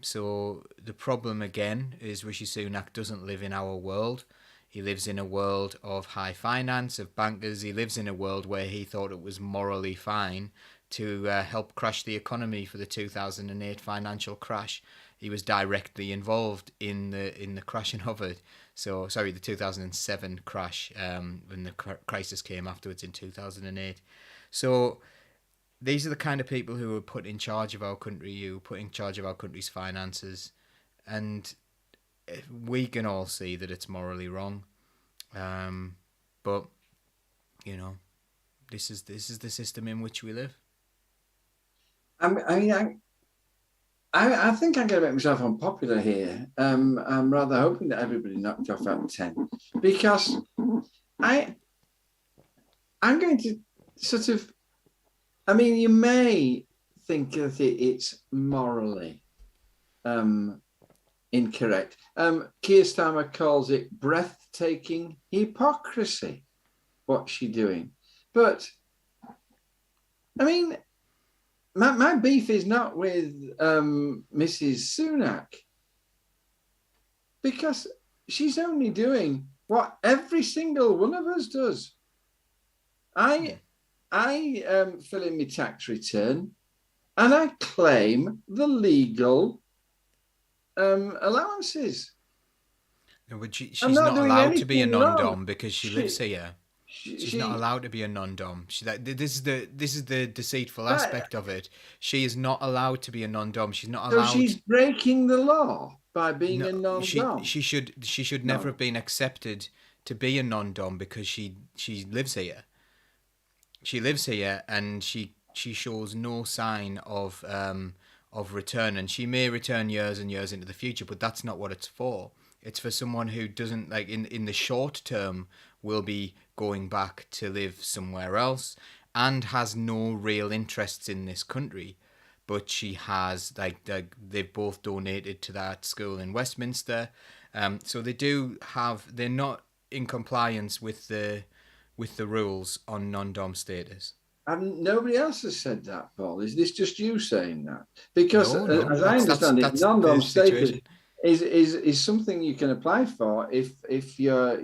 So the problem again is Rishi Sunak doesn't live in our world. He lives in a world of high finance, of bankers. He lives in a world where he thought it was morally fine to help crash the economy for the 2008 financial crash. He was directly involved in the crashing of it. So, sorry, the 2007 crash, when the crisis came afterwards in 2008. So these are the kind of people who are put in charge of our country, who are put in charge of our country's finances. And we can all see that it's morally wrong. But, this is the system in which we live. I think I'm going to make myself unpopular here. I'm rather hoping that everybody knocked off at 10, because I'm going to sort of, you may think that it's morally incorrect. Keir Starmer calls it breathtaking hypocrisy. what's she doing? But I mean, my beef is not with Mrs. Sunak, because she's only doing what every single one of us does. I fill in my tax return and I claim the legal allowances. No, but she's I'm not not doing allowed to be a anything non-dom wrong. because she lives here. She's not allowed to be a non-dom. This is the deceitful aspect of it. She is not allowed to be a non-dom. She's not So allowed. she's breaking the law by being No, a non-dom. she should No. never have been accepted to be a non-dom because she lives here. She lives here and she shows no sign of return, and she may return years and years into the future, but that's not what it's for. It's for someone who doesn't, like, in the short term will be going back to live somewhere else and has no real interests in this country, but she has, like they've both donated to that school in Westminster, so they're not in compliance with the rules on non-dom status. And nobody else has said that, Paul. Is this just you saying that? Because No, as I understand it, that's non-dom the status situation. is something you can apply for if your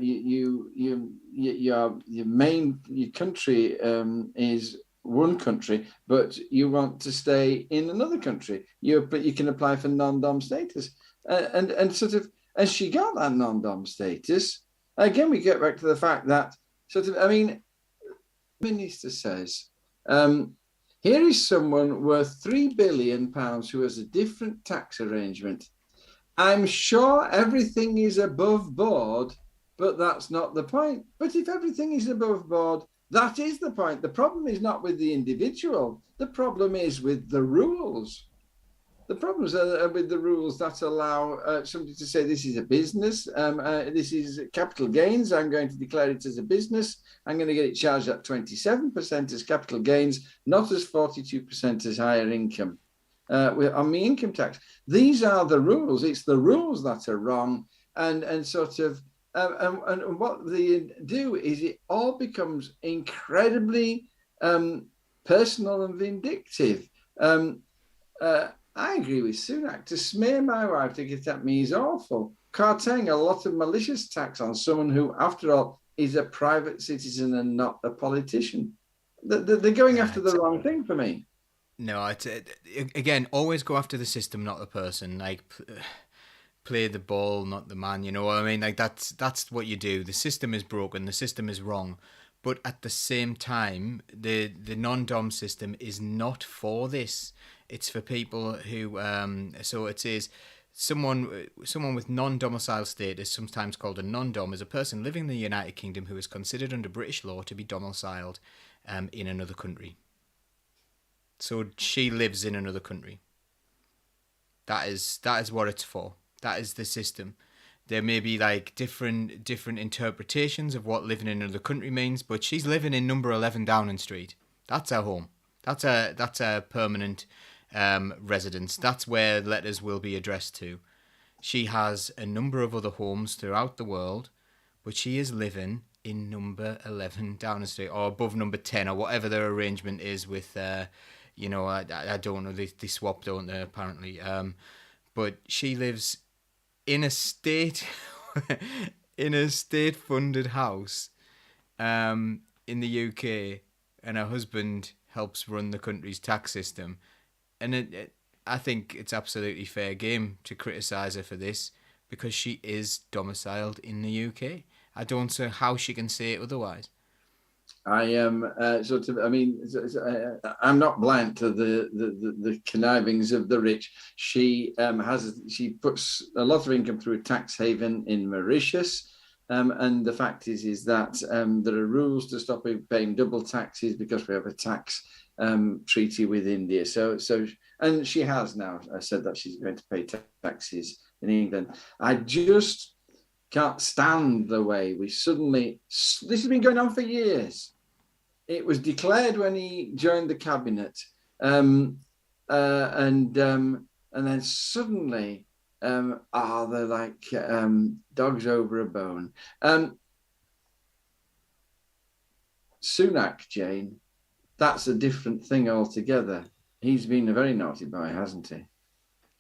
country is one country, but you want to stay in another country. But you can apply for non-dom status, and sort of, and she got that non-dom status. Again, we get back to the fact that sort of, I mean, the Minister says, here is someone worth £3 billion who has a different tax arrangement. I'm sure everything is above board, but that's not the point. But if everything is above board, that is the point. The problem is not with the individual. The problem is with the rules. The problems are with the rules that allow somebody to say this is a business, this is capital gains, I'm going to declare it as a business, I'm going to get it charged at 27% as capital gains, not as 42% as higher income on my income tax. These are the rules. It's the rules that are wrong, and sort of, and what they do is it all becomes incredibly personal and vindictive. I agree with Sunak. To smear my wife to get at me is awful. Carting a lot of malicious tax on someone who, after all, is a private citizen and not a politician. They're going after the wrong thing for me. No, again, always go after the system, not the person. Like, play the ball, not the man. You know what I mean? Like, that's what you do. The system is broken. The system is wrong. But at the same time, the non-dom system is not for this. It's for people who, so it says, someone with non-domicile status, sometimes called a non-dom, is a person living in the United Kingdom who is considered under British law to be domiciled in another country. So she lives in another country. That is what it's for. That is the system. There may be like different interpretations of what living in another country means, but she's living in number 11 Downing Street. That's her home. That's a permanent residence. That's where letters will be addressed to. She has a number of other homes throughout the world, but she is living in number 11 Downing Street, or above number 10, or whatever their arrangement is with, I don't know, they swap, don't they, apparently. But she lives in a state funded house in the UK, and her husband helps run the country's tax system. And I think it's absolutely fair game to criticise her for this, because she is domiciled in the UK. I don't see how she can say it otherwise. I am I'm not blind to the connivings of the rich. She puts a lot of income through a tax haven in Mauritius. And the fact is that there are rules to stop paying double taxes because we have a tax treaty with India. So and she has now said that she's going to pay taxes in England. I just can't stand the way we suddenly, this has been going on for years. It was declared when he joined the cabinet, and then suddenly, they're like dogs over a bone. Sunak, Jane, that's a different thing altogether. He's been a very naughty boy, hasn't he?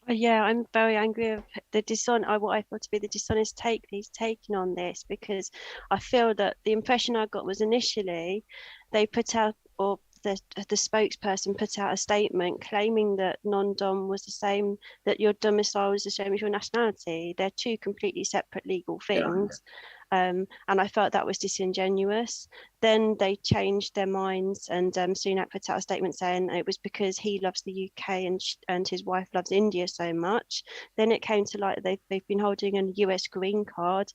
Yeah, I'm very angry with what I feel to be the dishonest take that he's taken on this, because I feel that the impression I got was initially they put out, or the spokesperson put out a statement claiming that non-dom was the same, that your domicile was the same as your nationality. They're two completely separate legal things. And I felt that was disingenuous. Then they changed their minds, and Sunak put out a statement saying it was because he loves the UK and his wife loves India so much. Then it came to light that they've been holding a US green card,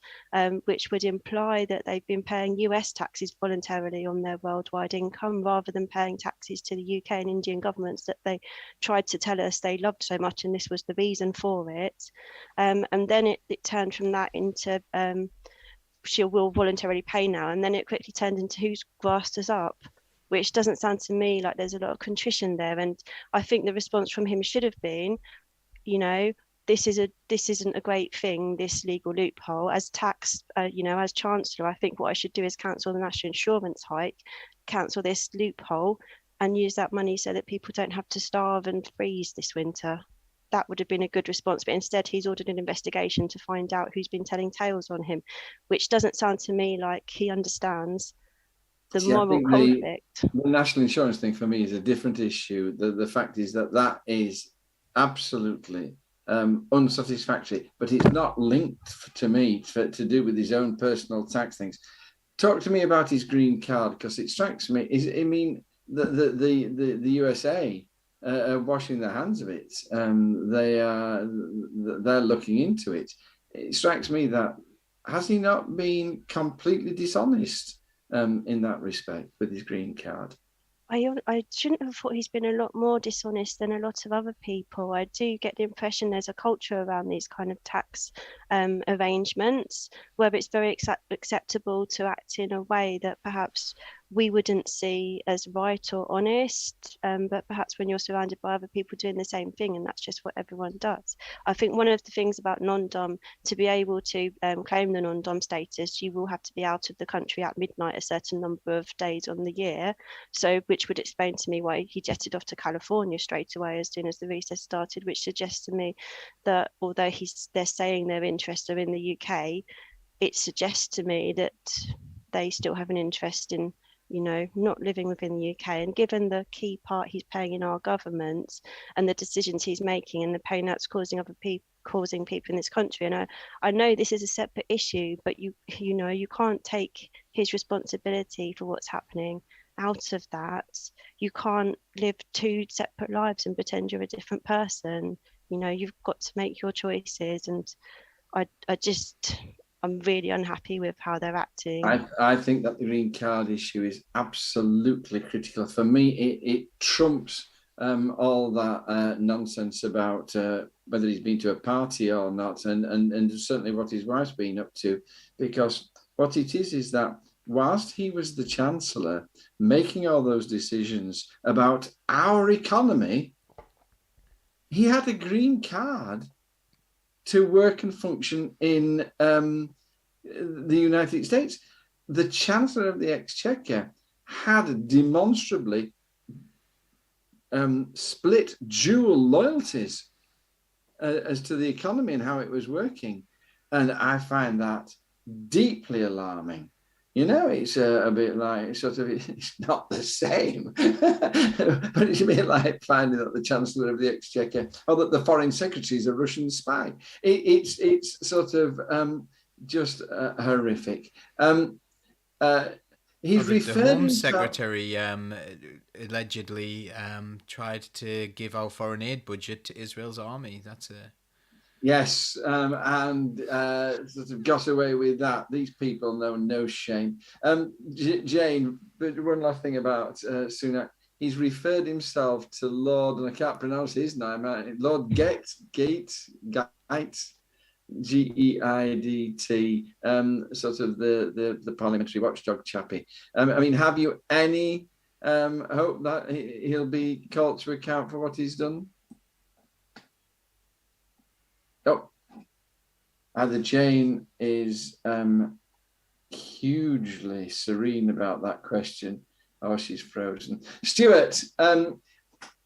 which would imply that they've been paying US taxes voluntarily on their worldwide income rather than paying taxes to the UK and Indian governments that they tried to tell us they loved so much, and this was the reason for it. And then it turned from that into she will voluntarily pay now, and then it quickly turned into who's grassed us up, which doesn't sound to me like there's a lot of contrition there. And I think the response from him should have been, this isn't a great thing, this legal loophole. As as Chancellor, I think what I should do is cancel the national insurance hike, cancel this loophole, and use that money so that people don't have to starve and freeze this winter. That would have been a good response, but instead he's ordered an investigation to find out who's been telling tales on him, which doesn't sound to me like he understands the moral conflict. The national insurance thing for me is a different issue. The fact is that is absolutely unsatisfactory, but it's not linked to me to do with his own personal tax things. Talk to me about his green card, because it strikes me. The USA are washing their hands of it. They're looking into it. It strikes me that has he not been completely dishonest in that respect with his green card? I shouldn't have thought he's been a lot more dishonest than a lot of other people. I do get the impression there's a culture around these kind of tax arrangements where it's very acceptable to act in a way that perhaps we wouldn't see as right or honest, but perhaps when you're surrounded by other people doing the same thing, and that's just what everyone does. I think one of the things about non-dom, to be able to claim the non-dom status, you will have to be out of the country at midnight a certain number of days on the year. So which would explain to me why he jetted off to California straight away as soon as the recess started, which suggests to me that although they're saying their interests are in the UK, it suggests to me that they still have an interest in not living within the UK. And given the key part he's playing in our government and the decisions he's making and the pain that's causing people in this country, and I know this is a separate issue, but you can't take his responsibility for what's happening out of that. You can't live two separate lives and pretend you're a different person. You've got to make your choices, and I'm really unhappy with how they're acting. I think that the green card issue is absolutely critical. For me, it trumps all that nonsense about whether he's been to a party or not, and certainly what his wife's been up to, because what it is that whilst he was the Chancellor making all those decisions about our economy, he had a green card to work and function in the United States. The Chancellor of the Exchequer had demonstrably split dual loyalties as to the economy and how it was working. And I find that deeply alarming. It's a bit like it's not the same, but it's a bit like finding that the Chancellor of the Exchequer or that the Foreign Secretary is a Russian spy. It's sort of just horrific. He's the Home Secretary allegedly tried to give our foreign aid budget to Israel's army. That's a... Yes, and sort of got away with that. These people know no shame. Jane, but one last thing about Sunak. He's referred himself to Lord, and I can't pronounce his name, Lord Geit, G-E-I-D-T, sort of the parliamentary watchdog chappie. Have you any hope that he'll be called to account for what he's done? Oh, either Jane is hugely serene about that question. Oh, she's frozen. Stuart,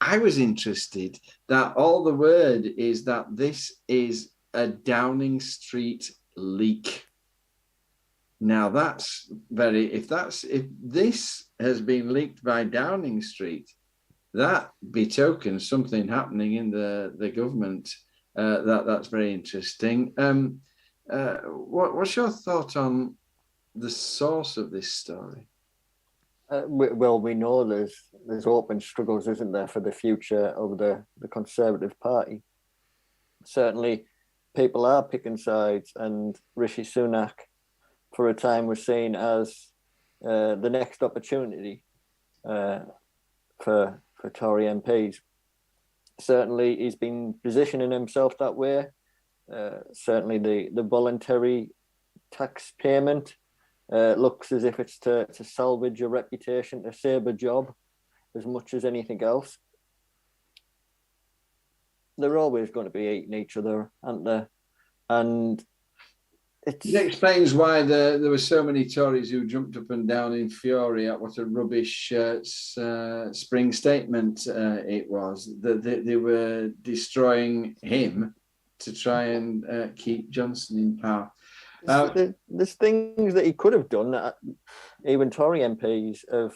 I was interested that all the word is that this is a Downing Street leak. Now that's if this has been leaked by Downing Street, that betokens something happening in the government. That's very interesting. What's your thought on the source of this story? Well, we know there's open struggles, isn't there, for the future of the Conservative Party. Certainly, people are picking sides, and Rishi Sunak, for a time, was seen as the next opportunity for Tory MPs. Certainly, he's been positioning himself that way. Certainly, the voluntary tax payment looks as if it's to salvage your reputation, to save a job as much as anything else. They're always going to be eating each other, aren't they? And it explains why there were so many Tories who jumped up and down in fury at what a rubbish spring statement it was. That they were destroying him to try and keep Johnson in power. There's things that he could have done that even Tory MPs have,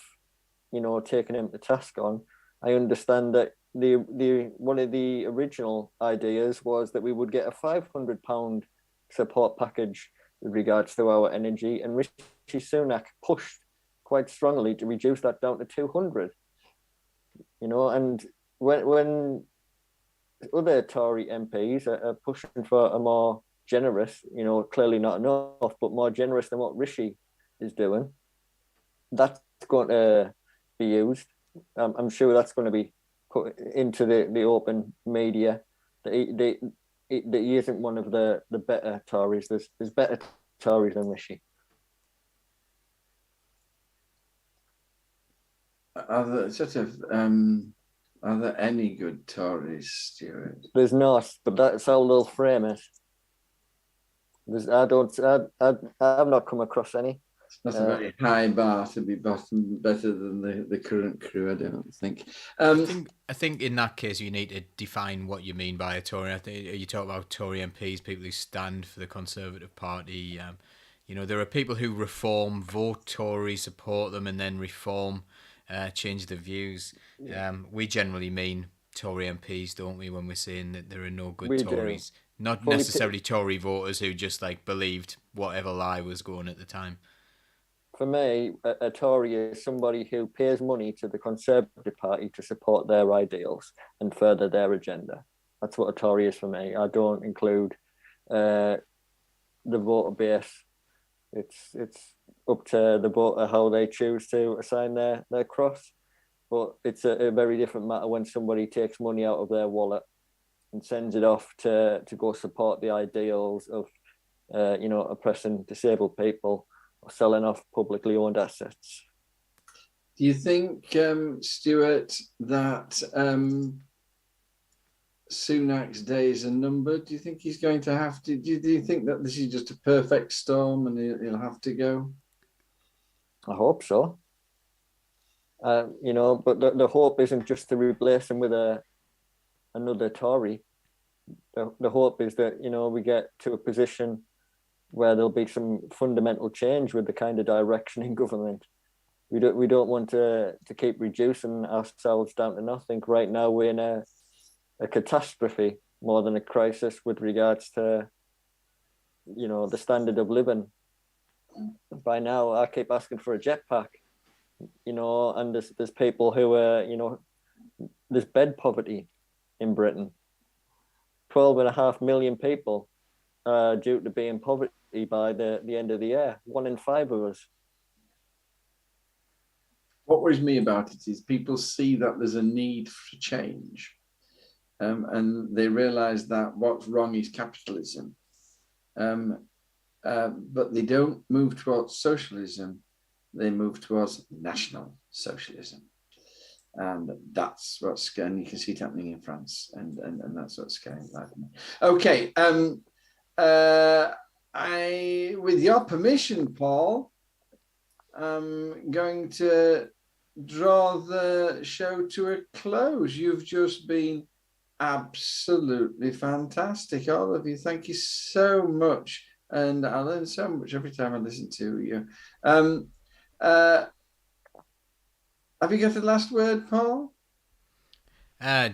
taken him to task on. I understand that the one of the original ideas was that we would get a £500 support package with regards to our energy, and Rishi Sunak pushed quite strongly to reduce that down to 200. And when other Tory MPs are pushing for a more generous, clearly not enough, but more generous than what Rishi is doing, that's going to be used. I'm sure that's going to be put into the open media that he isn't one of the better Tories. There's better Tories than Rishi. Are there any good Tories, Stuart? There's not, but that's how they'll frame it. I've not come across any. That's a very high bar to be better than the current crew, I don't think. I think in that case you need to define what you mean by a Tory. I think you talk about Tory MPs, people who stand for the Conservative Party. There are people who reform, vote Tory, support them, and then reform, change their views. We generally mean Tory MPs, don't we, when we're saying that there are no good Tories? Not necessarily Tory voters who just believed whatever lie was going at the time. For me, a Tory is somebody who pays money to the Conservative Party to support their ideals and further their agenda. That's what a Tory is for me. I don't include the voter base. It's up to the voter how they choose to assign their cross. But it's a very different matter when somebody takes money out of their wallet and sends it off to go support the ideals of, oppressing disabled people, selling off publicly owned assets. Do you think, Stuart, that Sunak's days are numbered? Do you think he's going to have to? Do you think that this is just a perfect storm and he'll have to go? I hope so. But the hope isn't just to replace him with another Tory. The hope is that we get to a position where there'll be some fundamental change with the kind of direction in government. We don't want to keep reducing ourselves down to nothing. Right now we're in a catastrophe more than a crisis with regards to the standard of living. By now I keep asking for a jetpack, and there's people who are there's bed poverty in Britain. 12.5 million people are due to be in poverty by the end of the year. 1 in 5 of us. What worries me about it is people see that there's a need for change, and they realise that what's wrong is capitalism, but they don't move towards socialism. They move towards national socialism. And that's what's scary. You can see it happening in France, and that's what's scary about me. Okay, with your permission, Paul, I'm going to draw the show to a close. You've just been absolutely fantastic, all of you. Thank you so much. And I learn so much every time I listen to you. Have you got the last word, Paul?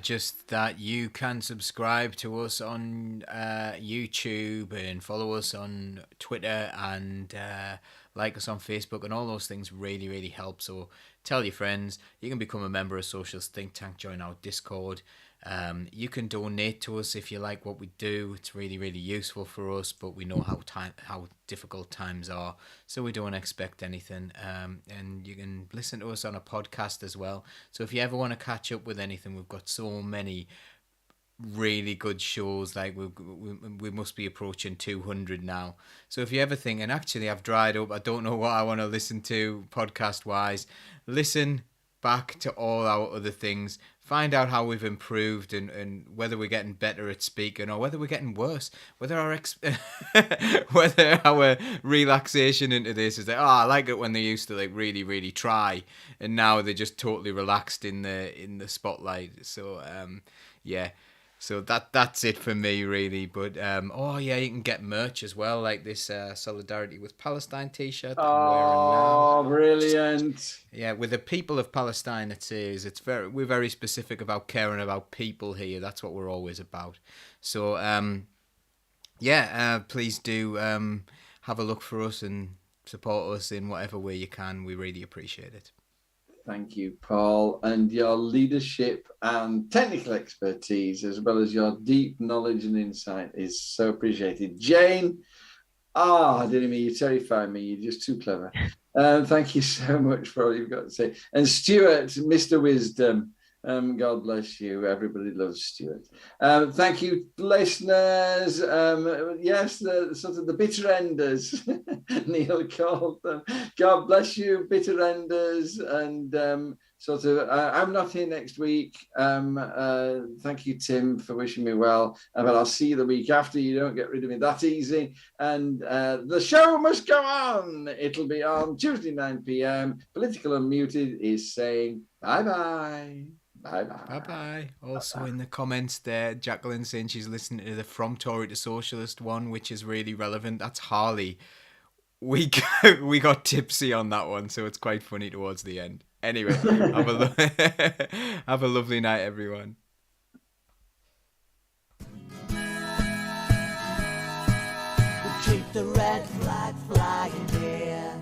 Just that you can subscribe to us on YouTube and follow us on Twitter and like us on Facebook, and all those things really, really help. So tell your friends. You can become a member of Socialist Think Tank, join our Discord. You can donate to us if you like what we do. It's really, really useful for us, but we know how difficult times are, so we don't expect anything. And you can listen to us on a podcast as well. So if you ever want to catch up with anything, we've got so many really good shows. Like we must be approaching 200 now. So if you ever think, and actually I've dried up, I don't know what I want to listen to podcast wise, listen back to all our other things, find out how we've improved, and whether we're getting better at speaking or whether we're getting worse, whether our whether our relaxation into this is like, oh, I like it when they used to like really, really try, and now they're just totally relaxed in the spotlight. So yeah. So that's it for me, really. But oh yeah, you can get merch as well, like this Solidarity with Palestine T-shirt that I'm wearing now. Oh, brilliant! Yeah, with the people of Palestine, it says we're very specific about caring about people here. That's what we're always about. So please do have a look for us and support us in whatever way you can. We really appreciate it. Thank you, Paul, and your leadership and technical expertise, as well as your deep knowledge and insight, is so appreciated. Jane, dear me, you terrify me. You're just too clever. Thank you so much for all you've got to say. And Stuart, Mr. Wisdom, God bless you. Everybody loves Stuart. Thank you, listeners. Yes, the bitter enders, Neil called them. God bless you, bitter enders. And I'm not here next week. Thank you, Tim, for wishing me well. But I'll see you the week after. You don't get rid of me that easy. And the show must go on. It'll be on Tuesday, 9 p.m. Political Unmuted is saying bye-bye. Bye-bye. Bye-bye. Also in the comments there, Jacqueline saying she's listening to the From Tory to Socialist one, which is really relevant. That's Harley. We got tipsy on that one, so it's quite funny towards the end. Anyway, have a lovely night, everyone. Keep the red flag flying here.